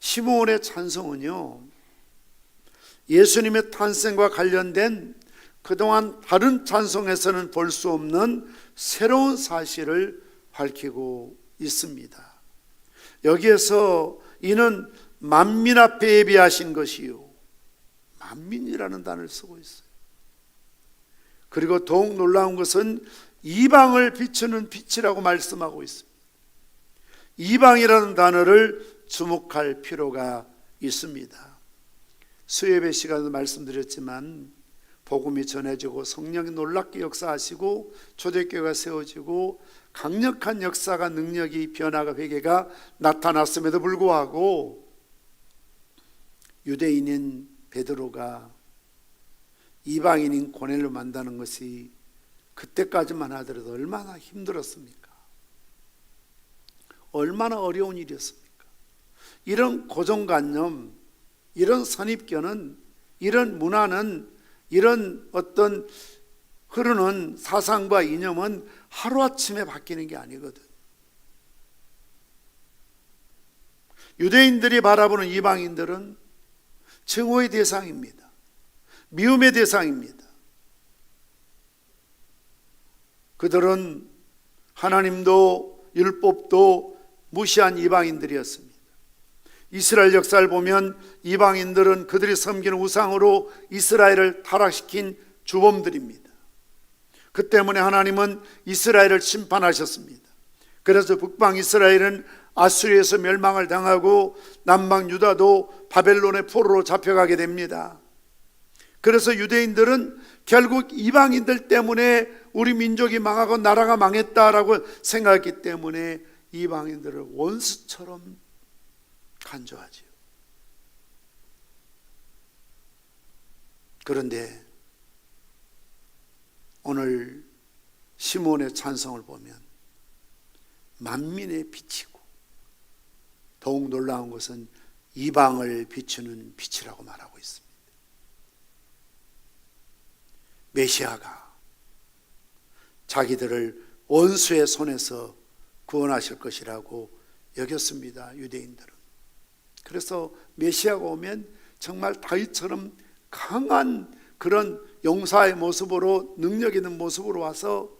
시므온의 찬송은요 예수님의 탄생과 관련된 그동안 다른 찬송에서는 볼 수 없는 새로운 사실을 밝히고 있습니다. 여기에서 이는 만민 앞에 예비하신 것이요, 만민이라는 단어를 쓰고 있어요. 그리고 더욱 놀라운 것은 이방을 비추는 빛이라고 말씀하고 있습니다. 이방이라는 단어를 주목할 필요가 있습니다. 수요예배 시간에도 말씀드렸지만 복음이 전해지고 성령이 놀랍게 역사하시고 초대교회가 세워지고 강력한 역사가, 능력이, 변화가, 회개가 나타났음에도 불구하고 유대인인 베드로가 이방인인 고넬료 만나는 것이 그때까지만 하더라도 얼마나 힘들었습니까? 얼마나 어려운 일이었습니까? 이런 고정관념, 이런 선입견은, 이런 문화는, 이런 어떤 흐르는 사상과 이념은 하루아침에 바뀌는 게 아니거든. 유대인들이 바라보는 이방인들은 증오의 대상입니다. 미움의 대상입니다. 그들은 하나님도 율법도 무시한 이방인들이었습니다. 이스라엘 역사를 보면 이방인들은 그들이 섬기는 우상으로 이스라엘을 타락시킨 주범들입니다. 그 때문에 하나님은 이스라엘을 심판하셨습니다. 그래서 북방 이스라엘은 아수리에서 멸망을 당하고 남방 유다도 바벨론의 포로로 잡혀가게 됩니다. 그래서 유대인들은 결국 이방인들 때문에 우리 민족이 망하고 나라가 망했다라고 생각했기 때문에 이방인들을 원수처럼 간주하지요. 그런데 오늘 시몬의 찬송을 보면 만민의 빛이고, 더욱 놀라운 것은 이방을 비추는 빛이라고 말하고 있습니다. 메시아가 자기들을 원수의 손에서 구원하실 것이라고 여겼습니다, 유대인들은. 그래서 메시아가 오면 정말 다윗처럼 강한 그런 용사의 모습으로, 능력 있는 모습으로 와서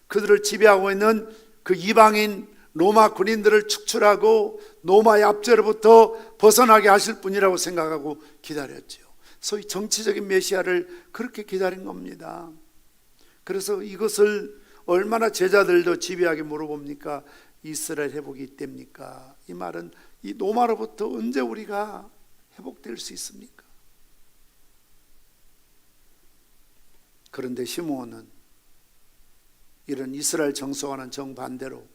그들을 지배하고 있는 그 이방인 로마 군인들을 축출하고 로마의 압제로부터 벗어나게 하실 분이라고 생각하고 기다렸죠. 소위 정치적인 메시아를 그렇게 기다린 겁니다. 그래서 이것을 얼마나 제자들도 집요하게 물어봅니까? 이스라엘 회복이 이때입니까? 이 말은 이 로마로부터 언제 우리가 회복될 수 있습니까? 그런데 시므온은 이런 이스라엘 정서와는 정반대로,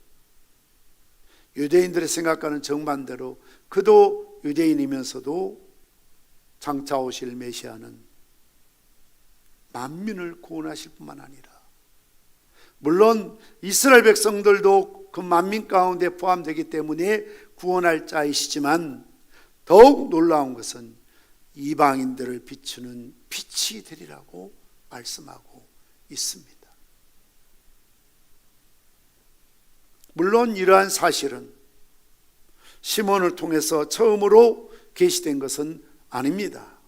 유대인들의 생각과는 정반대로, 그도 유대인이면서도 장차 오실 메시아는 만민을 구원하실 뿐만 아니라, 물론 이스라엘 백성들도 그 만민 가운데 포함되기 때문에 구원할 자이시지만 더욱 놀라운 것은 이방인들을 비추는 빛이 되리라고 말씀하고 있습니다. 물론 이러한 사실은 시몬을 통해서 처음으로 계시된 것은 아닙니다.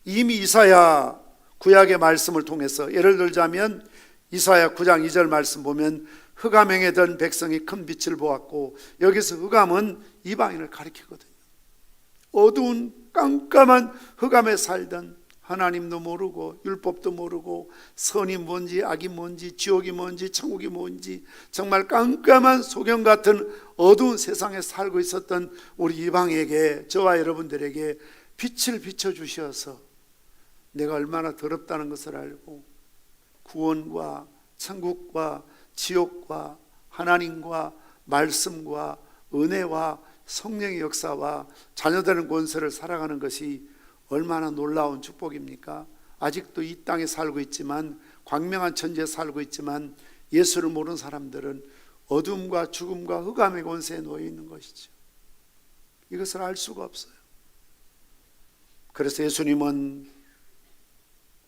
이미 이사야 구약의 말씀을 통해서, 예를 들자면 이사야 9장 2절 말씀 보면 흑암행에 든 백성이 큰 빛을 보았고, 여기서 흑암은 이방인을 가리키거든요. 어두운 깜깜한 흑암에 살던, 하나님도 모르고 율법도 모르고 선이 뭔지 악이 뭔지 지옥이 뭔지 천국이 뭔지 정말 깜깜한 소경 같은 어두운 세상에 살고 있었던 우리 이방에게, 저와 여러분들에게 빛을 비춰주셔서 내가 얼마나 더럽다는 것을 알고 구원과 천국과 지옥과 하나님과 말씀과 은혜와 성령의 역사와 자녀되는 권세를 살아가는 것이 얼마나 놀라운 축복입니까? 아직도 이 땅에 살고 있지만, 광명한 천지에 살고 있지만 예수를 모르는 사람들은 어둠과 죽음과 흑암의 권세에 놓여 있는 것이죠. 이것을 알 수가 없어요. 그래서 예수님은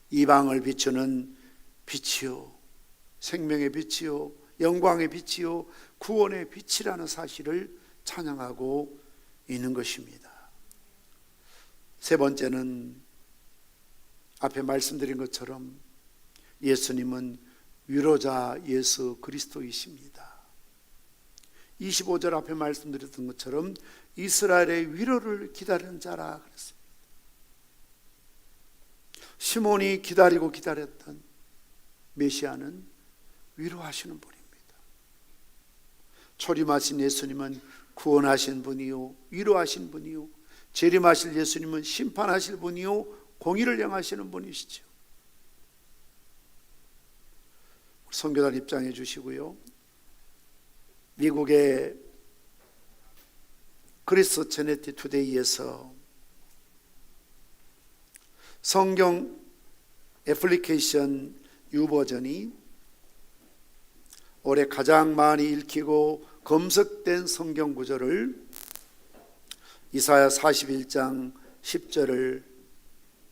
이방을 비추는 빛이요, 생명의 빛이요, 영광의 빛이요, 구원의 빛이라는 사실을 찬양하고 있는 것입니다. 세 번째는 앞에 말씀드린 것처럼 예수님은 위로자 예수 그리스도이십니다. 25절 앞에 말씀드렸던 것처럼 이스라엘의 위로를 기다리는 자라 그랬습니다. 시몬이 기다리고 기다렸던 메시아는 위로하시는 분입니다. 초림하신 예수님은 구원하신 분이요, 위로하신 분이요, 재림하실 예수님은 심판하실 분이요, 공의를 행하시는 분이시죠. 선교단 입장해 주시고요. 미국의 크리스처니티 투데이에서 성경 애플리케이션 U버전이 올해 가장 많이 읽히고 검색된 성경 구절을 이사야 41장 10절을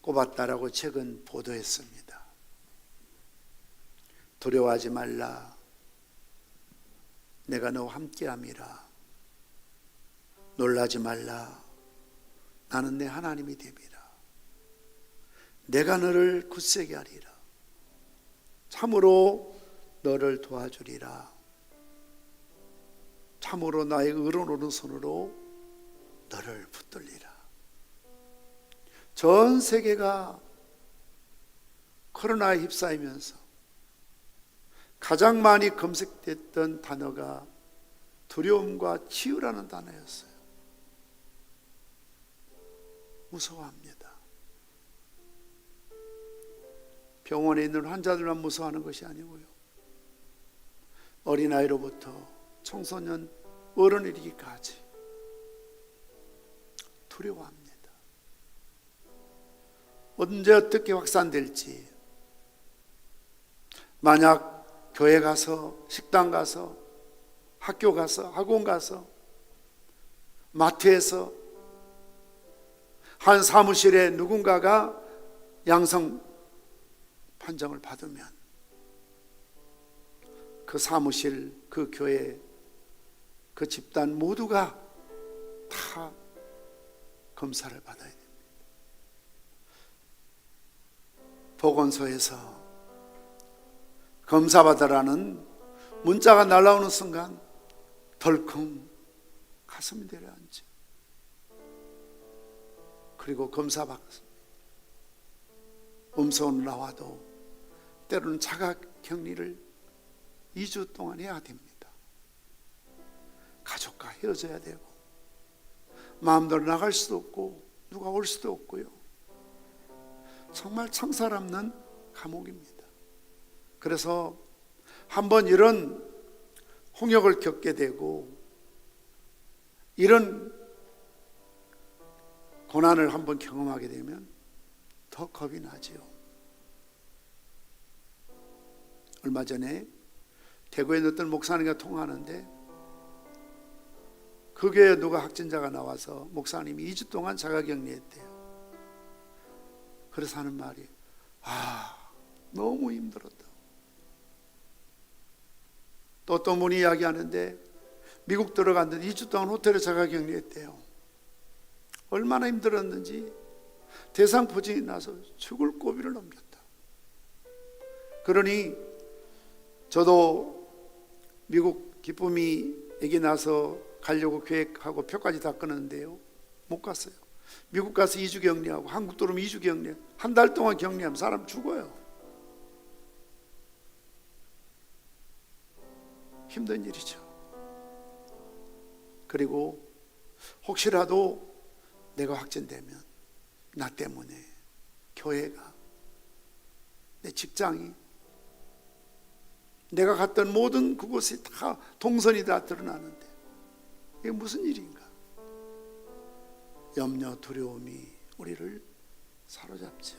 꼽았다라고 최근 보도했습니다. 두려워하지 말라, 내가 너와 함께함이라. 놀라지 말라, 나는 내 하나님이 됨이라. 내가 너를 굳세게 하리라. 참으로 너를 도와주리라. 참으로 나의 의로운 오른손으로 너를 붙들리라. 전 세계가 코로나에 휩싸이면서 가장 많이 검색됐던 단어가 두려움과 치유라는 단어였어요. 무서워합니다. 병원에 있는 환자들만 무서워하는 것이 아니고요, 어린아이로부터 청소년, 어른에 이르기까지 두려워합니다. 언제 어떻게 확산될지. 만약 교회 가서, 식당 가서, 학교 가서, 학원 가서, 마트에서 한 사무실에 누군가가 양성 판정을 받으면 그 사무실, 그 교회, 그 집단 모두가 다 검사를 받아야 됩니다. 보건소에서 검사받으라는 문자가 날아오는 순간 덜컹 가슴이 내려앉죠. 그리고 검사받습니다. 음성으로 나와도 때로는 자가격리를 2주 동안 해야 됩니다. 가족과 헤어져야 되고 마음대로 나갈 수도 없고 누가 올 수도 없고요. 정말 창살 없는 감옥입니다. 그래서 한번 이런 홍역을 겪게 되고 이런 고난을 한번 경험하게 되면 더 겁이 나지요. 얼마 전에 대구에 어떤 목사님과 통화하는데 그 교회에 누가 확진자가 나와서 목사님이 2주 동안 자가격리했대요. 그래서 하는 말이 너무 힘들었다. 또 어떤 분이 이야기하는데 미국 들어갔는데 2주 동안 호텔에 자가격리했대요. 얼마나 힘들었는지 대상포진이 나서 죽을 고비를 넘겼다. 그러니 저도 미국 기쁨이 애기 나서 가려고 계획하고 표까지 다 끊었는데요, 못 갔어요. 미국 가서 2주 격리하고 한국 들어오면 2주 격리, 한 달 동안 격리하면 사람 죽어요. 힘든 일이죠. 그리고 혹시라도 내가 확진되면 나 때문에 교회가, 내 직장이, 내가 갔던 모든 그곳이 다 동선이 다 드러나는데 이게 무슨 일인가? 염려, 두려움이 우리를 사로잡죠.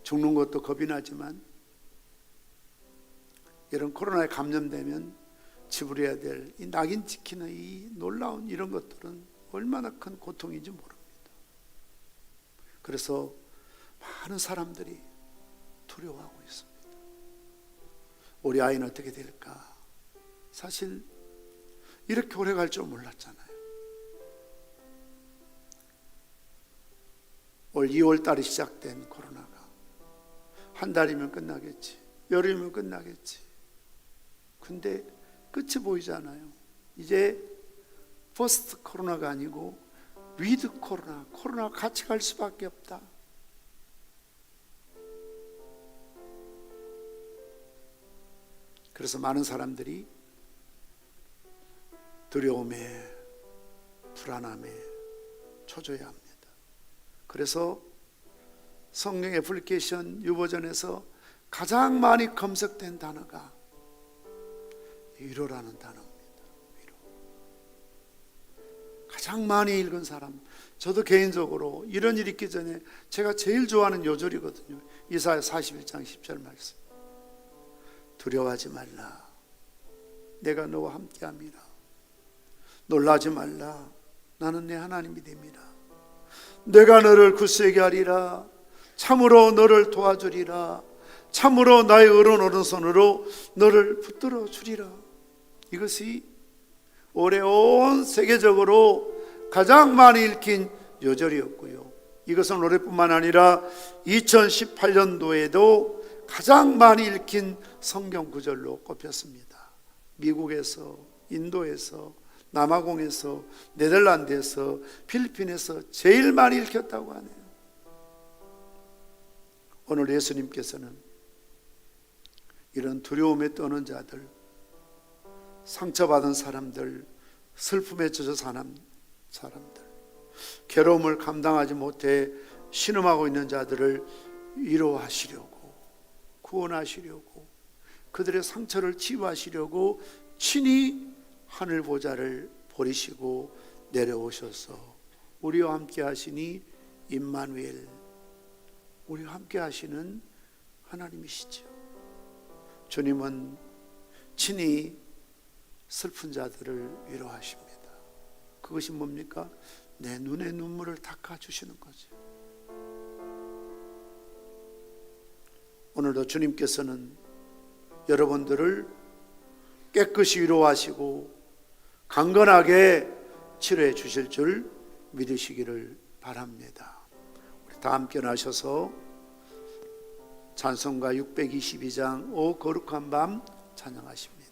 죽는 것도 겁이 나지만 이런 코로나에 감염되면 지불해야 될 이 낙인 찍히는 이 놀라운 이런 것들은 얼마나 큰 고통인지 모릅니다. 그래서 많은 사람들이 두려워하고 있습니다. 우리 아이는 어떻게 될까? 사실 이렇게 오래 갈 줄 몰랐잖아요. 올 2월 달에 시작된 코로나가 한 달이면 끝나겠지, 열흘이면 끝나겠지. 근데 끝이 보이지 않아요. 이제 포스트 코로나가 아니고 위드 코로나, 코로나와 같이 갈 수밖에 없다. 그래서 많은 사람들이 두려움에, 불안함에 초조해야 합니다. 그래서 성경 애플리케이션 유버전에서 가장 많이 검색된 단어가 위로라는 단어입니다. 위로. 가장 많이 읽은 사람, 저도 개인적으로 이런 일이 있기 전에 제가 제일 좋아하는 요절이거든요. 이사야 41장 10절 말씀. 두려워하지 말라. 내가 너와 함께함이라. 놀라지 말라. 나는 내 하나님이 됨이라. 내가 너를 굳세게 하리라. 참으로 너를 도와주리라. 참으로 나의 의로운 오른손으로 너를 붙들어 주리라. 이것이 올해 온 세계적으로 가장 많이 읽힌 요절이었고요. 이것은 올해뿐만 아니라 2018년도에도 가장 많이 읽힌 성경 구절로 꼽혔습니다. 미국에서, 인도에서, 남아공에서, 네덜란드에서, 필리핀에서 제일 많이 읽혔다고 하네요. 오늘 예수님께서는 이런 두려움에 떠는 자들, 상처받은 사람들, 슬픔에 젖어 사는 사람들, 괴로움을 감당하지 못해 신음하고 있는 자들을 위로하시려고, 구원하시려고, 그들의 상처를 치유하시려고 친히 하늘 보좌를 버리시고 내려오셔서 우리와 함께 하시니 임마누엘, 우리와 함께 하시는 하나님이시죠. 주님은 친히 슬픈 자들을 위로하십니다. 그것이 뭡니까? 내 눈의 눈물을 닦아주시는 거죠. 오늘도 주님께서는 여러분들을 깨끗이 위로하시고 강건하게 치료해 주실 줄 믿으시기를 바랍니다. 우리 다 함께 나셔서 찬송가 622장 오 거룩한 밤 찬양하십니다.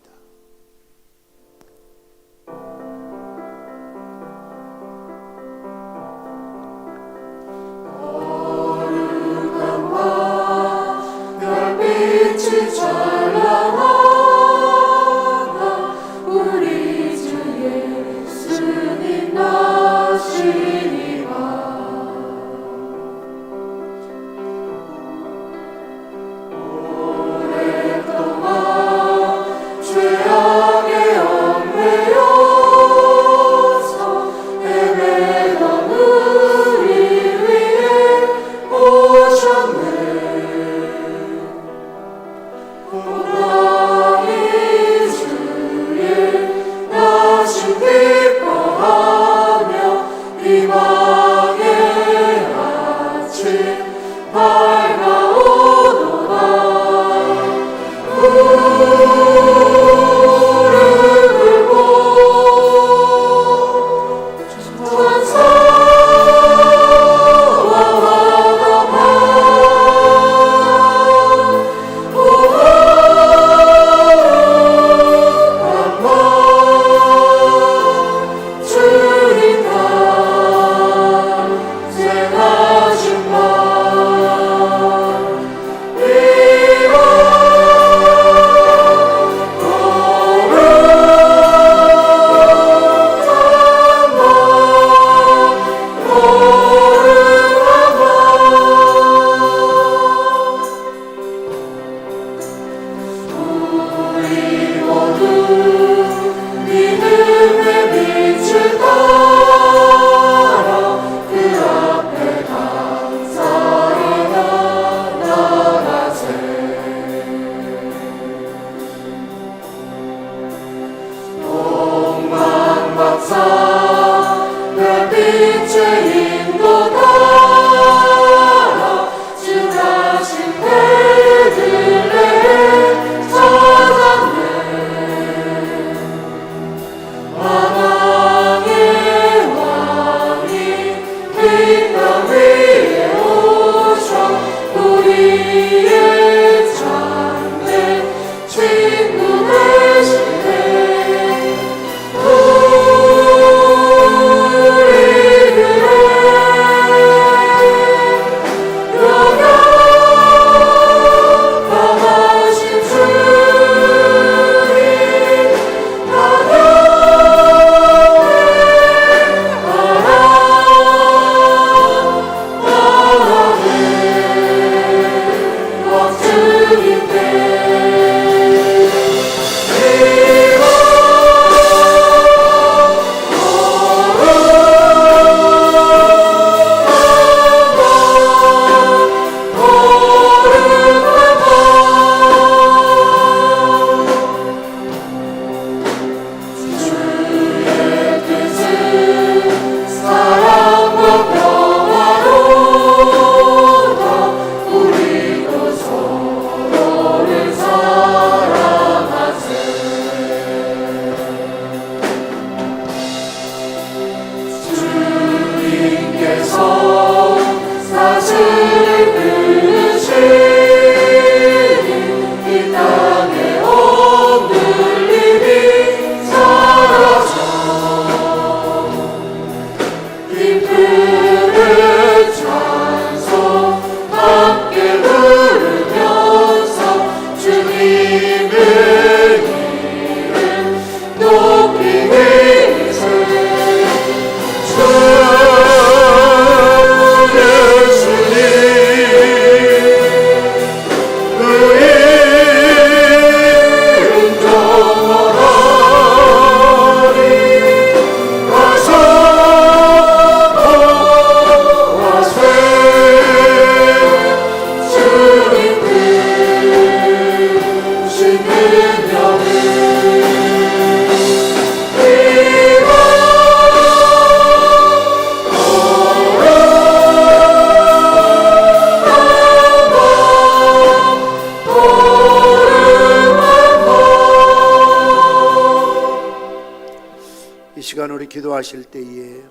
기도하실 때에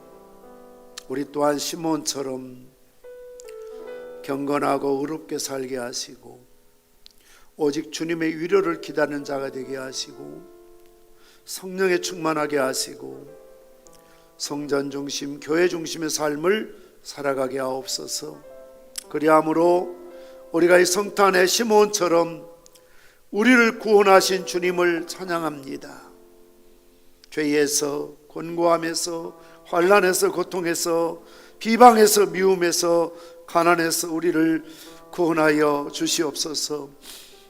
우리 또한 시몬처럼 경건하고 의롭게 살게 하시고 오직 주님의 위로를 기다리는 자가 되게 하시고 성령에 충만하게 하시고 성전 중심, 교회 중심의 삶을 살아가게 하옵소서. 그리함으로 우리가 이 성탄의 시몬처럼 우리를 구원하신 주님을 찬양합니다. 죄에서, 곤고함에서, 환난에서, 고통에서, 비방에서, 미움에서, 가난에서 우리를 구원하여 주시옵소서.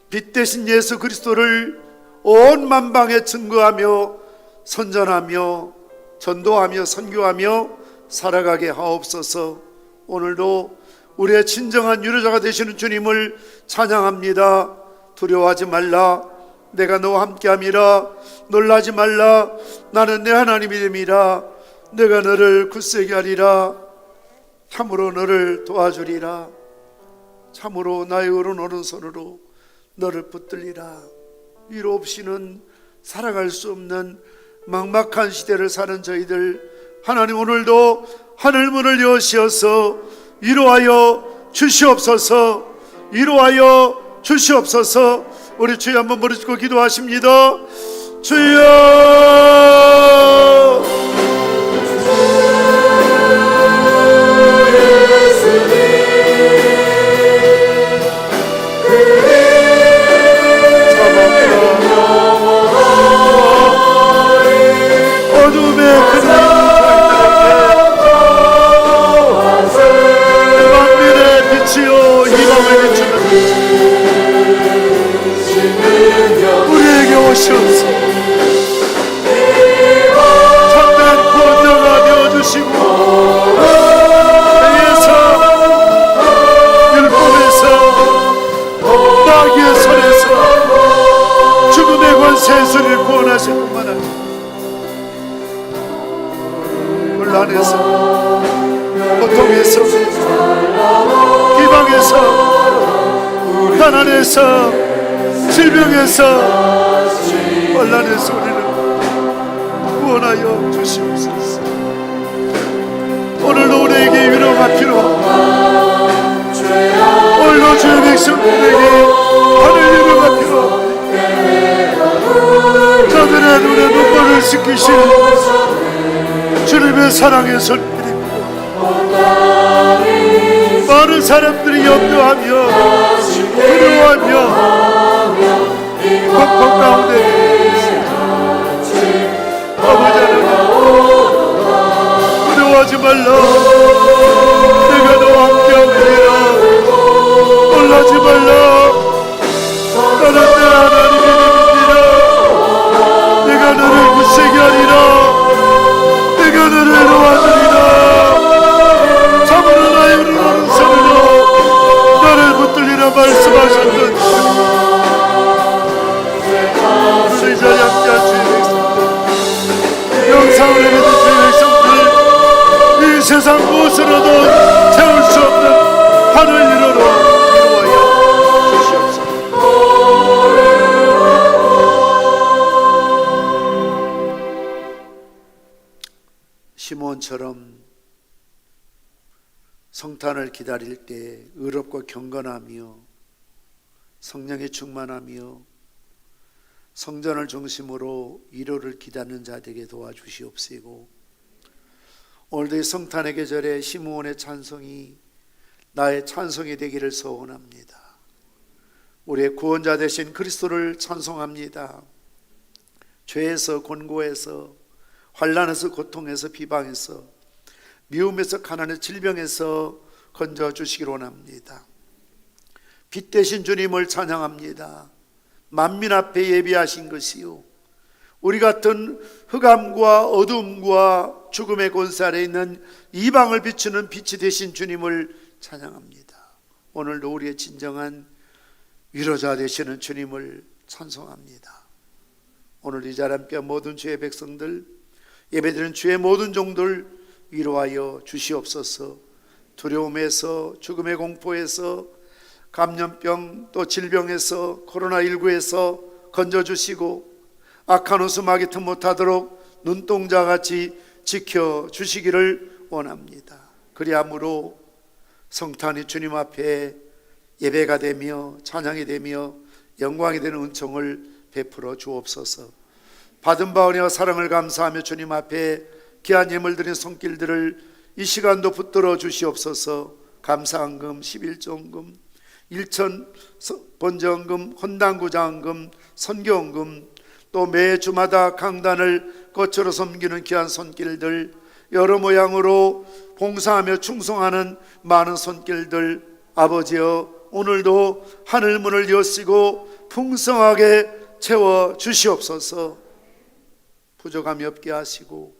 빛 대신 예수 그리스도를 온 만방에 증거하며 선전하며 전도하며 선교하며 살아가게 하옵소서. 오늘도 우리의 진정한 유로자가 되시는 주님을 찬양합니다. 두려워하지 말라, 내가 너와 함께함이라. 놀라지 말라, 나는 내 하나님이 됨이라. 내가 너를 굳세게 하리라. 참으로 너를 도와주리라. 참으로 나의 오른 오른손으로 너를 붙들리라. 위로 없이는 살아갈 수 없는 막막한 시대를 사는 저희들, 하나님 오늘도 하늘문을 여시어서 위로하여 주시옵소서. 위로하여 주시옵소서. 우리 주여 한번 부르짖고 기도하십니다. 주여, 우리에게 오시옵소서. 참된 구원자가 되어주시고 해에서 율법에서 마귀의 손에서 죽음의 권세에서 우리를 구원하실 뿐만 아니라 혼란에서, 고통에서, 비방에서, 가난에서, 질병에서, 혼란에서 우리를 구원하여 주시옵소서. 오늘도 우리에게 위로가 필요하고, 오늘도 주의 백성들에게 하늘 위로가 필요하고, 저들의 눈에 눈물을 씻기신 주님의 사랑의 손길입니다. 많은 사람들이 염려하며 두려워하며 공포 가운데 아버지 하나님, 두려워하지 말라. 내가 너와 함께하리라. 놀라지 말라. 나는 내 하나님의 이름이라. 내가 너를 굳세게 하리라. 내가 너를 도와주리라. 참으로 나의 우러나는 산으로 나를 붙들리라 말씀하셨던 우리 자리 함께한 주의 백성들, 영상을 믿는 주의 백성들, 이 세상 무엇으로도 채울 수 없는 하늘 위로로 위로하여 주시옵소서. 시몬처럼 성탄을 기다릴 때 의롭고 경건하며 성령에 충만하며 성전을 중심으로 위로를 기다리는 자들에게 도와주시옵시고, 오늘도 이 성탄의 계절에 시므온의 찬송이 나의 찬송이 되기를 소원합니다. 우리의 구원자 되신 그리스도를 찬송합니다. 죄에서, 곤고에서, 환난에서, 고통에서, 비방에서, 미움에서, 가난에서, 질병에서 건져주시기를 원합니다. 빛 되신 주님을 찬양합니다. 만민 앞에 예비하신 것이요, 우리 같은 흑암과 어둠과 죽음의 권세 아래 있는 이방을 비추는 빛이 되신 주님을 찬양합니다. 오늘도 우리의 진정한 위로자 되시는 주님을 찬송합니다. 오늘 이 자리 함께 모든 주의 백성들, 예배드리는 주의 모든 종들 위로하여 주시옵소서. 두려움에서, 죽음의 공포에서, 감염병 또 질병에서, 코로나19에서 건져주시고 악한 웃음 하기 틈 못하도록 눈동자같이 지켜주시기를 원합니다. 그리함으로 성탄이 주님 앞에 예배가 되며 찬양이 되며 영광이 되는 은총을 베풀어 주옵소서. 받은 바 은혜와 사랑을 감사하며 주님 앞에 귀한 예물 드린 손길들을 이 시간도 붙들어 주시옵소서. 감사헌금, 11조헌금, 일천 번제헌금, 헌당구자헌금, 선교헌금, 또 매 주마다 강단을 거쳐로 섬기는 귀한 손길들, 여러 모양으로 봉사하며 충성하는 많은 손길들, 아버지여 오늘도 하늘 문을 여시고 풍성하게 채워 주시옵소서. 부족함이 없게 하시고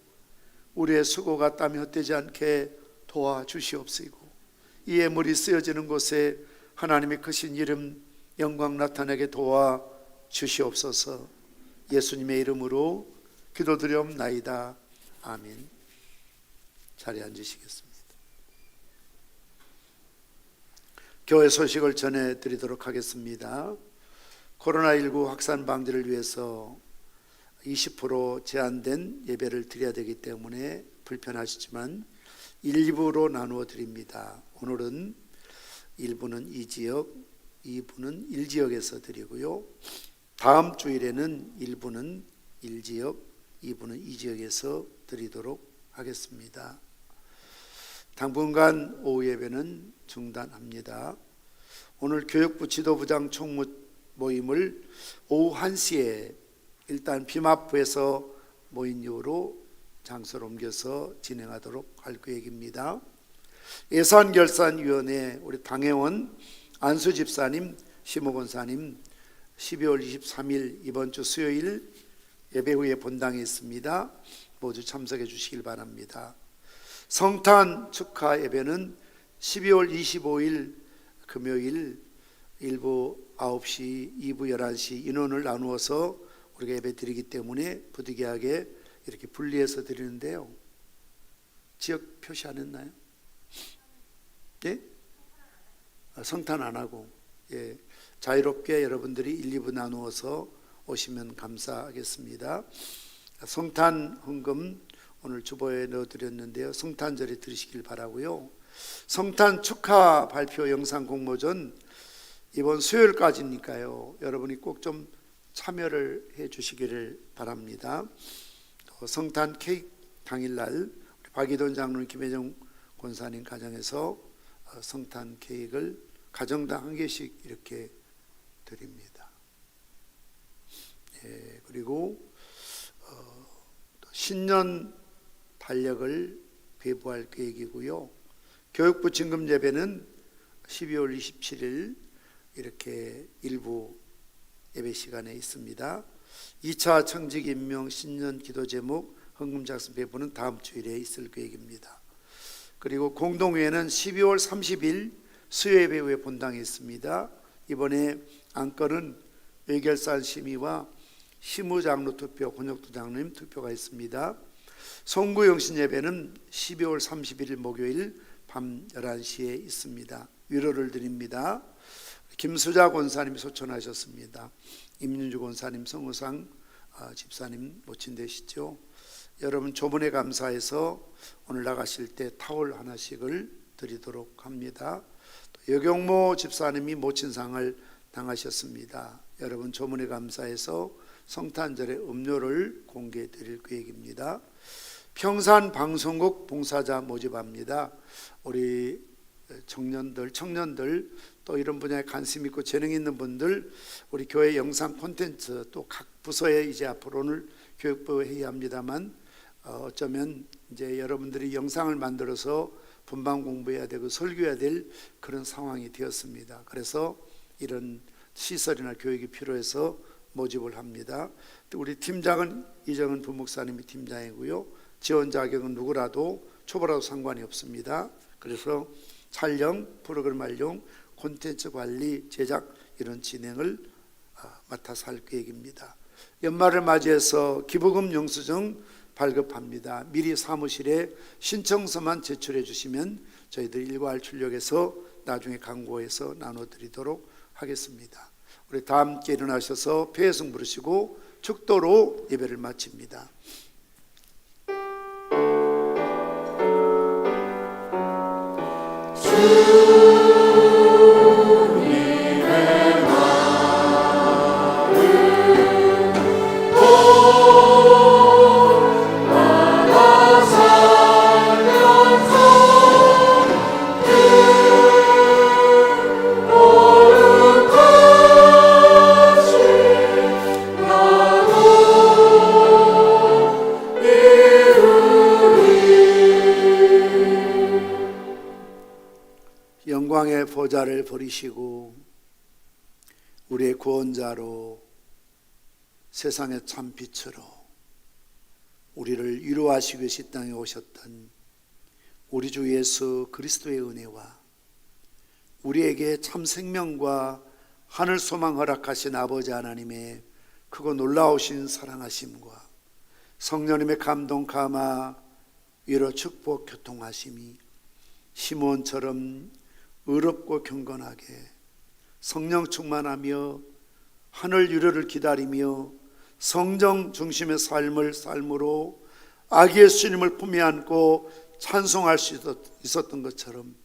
우리의 수고가 땀이 헛되지 않게 도와주시옵시고, 이 예물이 쓰여지는 곳에 하나님의 크신 이름 영광 나타내게 도와주시옵소서. 예수님의 이름으로 기도드리옵나이다. 아멘. 자리에 앉으시겠습니다. 교회 소식을 전해드리도록 하겠습니다. 코로나19 확산 방지를 위해서 20% 제한된 예배를 드려야 되기 때문에 불편하시지만 1, 2부로 나누어 드립니다. 오늘은 1부는 2지역, 2부는 1지역에서 드리고요. 다음 주일에는 1부는 1지역, 2부는 2지역에서 드리도록 하겠습니다. 당분간 오후 예배는 중단합니다. 오늘 교육부 지도부장 총무 모임을 오후 1시에 일단 비마프에서 모인 이후로 장소를 옮겨서 진행하도록 할 계획입니다. 예산결산위원회 우리 당회원 안수 집사님, 심호 권사님 12월 23일 이번 주 수요일 예배 후에 본당이 있습니다. 모두 참석해 주시길 바랍니다. 성탄 축하 예배는 12월 25일 금요일 1부 9시, 2부 11시 인원을 나누어서 우리가 예배 드리기 때문에 부득이하게 이렇게 분리해서 드리는데요. 지역 표시 안 했나요? 예? 성탄 안 하고, 예, 자유롭게 여러분들이 1, 2부 나누어서 오시면 감사하겠습니다. 성탄 헌금 오늘 주보에 넣어드렸는데요, 성탄절에 들으시길 바라고요. 성탄 축하 발표 영상 공모전 이번 수요일까지니까요, 여러분이 꼭 좀 참여를 해 주시기를 바랍니다. 성탄 케이크 당일날 박이돈 장로님, 김혜정 권사님 가정에서 성탄 케이크를 가정당 한 개씩 이렇게 드립니다. 예, 그리고 신년 달력을 배부할 계획이고요. 교육부 진금 예배는 12월 27일 이렇게 일부 예배 시간에 있습니다. 2차 청직 임명 신년 기도 제목 헌금 작성 배부는 다음 주일에 있을 계획입니다. 그리고 공동회의는 12월 30일 수요예배 후에 본당에 있습니다. 이번에 안건은 의결산 심의와 시무장로 투표, 권혁도 장로님 투표가 있습니다. 송구영신 예배는 12월 31일 목요일 밤 11시에 있습니다. 위로를 드립니다. 김수자 권사님이 소천하셨습니다. 임윤주 권사님, 성우상 집사님 모친 되시죠. 여러분 조문에 감사해서 오늘 나가실 때 타월 하나씩을 드리도록 합니다. 또 여경모 집사님이 모친상을 당하셨습니다. 여러분 조문에 감사해서 성탄절에 음료를 공개해 드릴 계획입니다. 평산 방송국 봉사자 모집합니다. 우리 청년들 또 이런 분야에 관심 있고 재능 있는 분들, 우리 교회 영상 콘텐츠 또 각 부서에 이제 앞으로는 교육부 회의합니다만 어쩌면 이제 여러분들이 영상을 만들어서 분방 공부해야 되고 설교해야 될 그런 상황이 되었습니다. 그래서 이런 시설이나 교육이 필요해서 모집을 합니다. 또 우리 팀장은 이정은 부목사님이 팀장이고요. 지원 자격은 누구라도 초보라도 상관이 없습니다. 그래서 촬영, 프로그램 활용, 콘텐츠 관리, 제작 이런 진행을 맡아서 할 계획입니다. 연말을 맞이해서 기부금 영수증 발급합니다. 미리 사무실에 신청서만 제출해 주시면 저희들이 일괄 출력해서 나중에 광고해서 나눠드리도록 하겠습니다. 우리 다 함께 일어나셔서 폐회성 부르시고 축도로 예배를 마칩니다. 영광의 보좌를 버리시고 우리의 구원자로 세상의 참빛으로 우리를 위로하시기 위해서 이 땅에 오셨던 우리 주 예수 그리스도의 은혜와 우리에게 참 생명과 하늘 소망 허락하신 아버지 하나님의 크고 놀라우신 사랑하심과 성령님의 감동 감화 위로 축복 교통하심이 시몬처럼 의롭고 경건하게 성령 충만하며 하늘 유료를 기다리며 성정 중심의 삶을 삶으로 아기 예수님을 품에 안고 찬송할 수 있었던 것처럼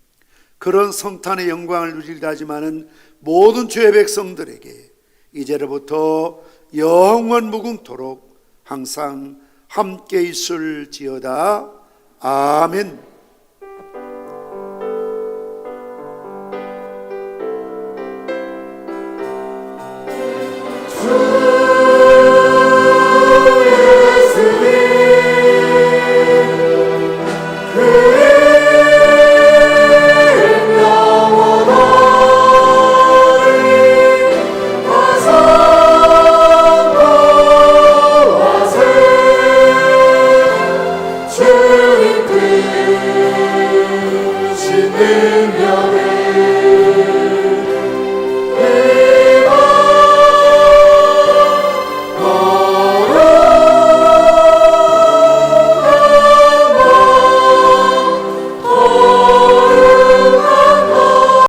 그런 성탄의 영광을 누리려 하지만은 모든 주의 백성들에게 이제로부터 영원 무궁토록 항상 함께 있을지어다. 아멘. 주님 뜻 지으며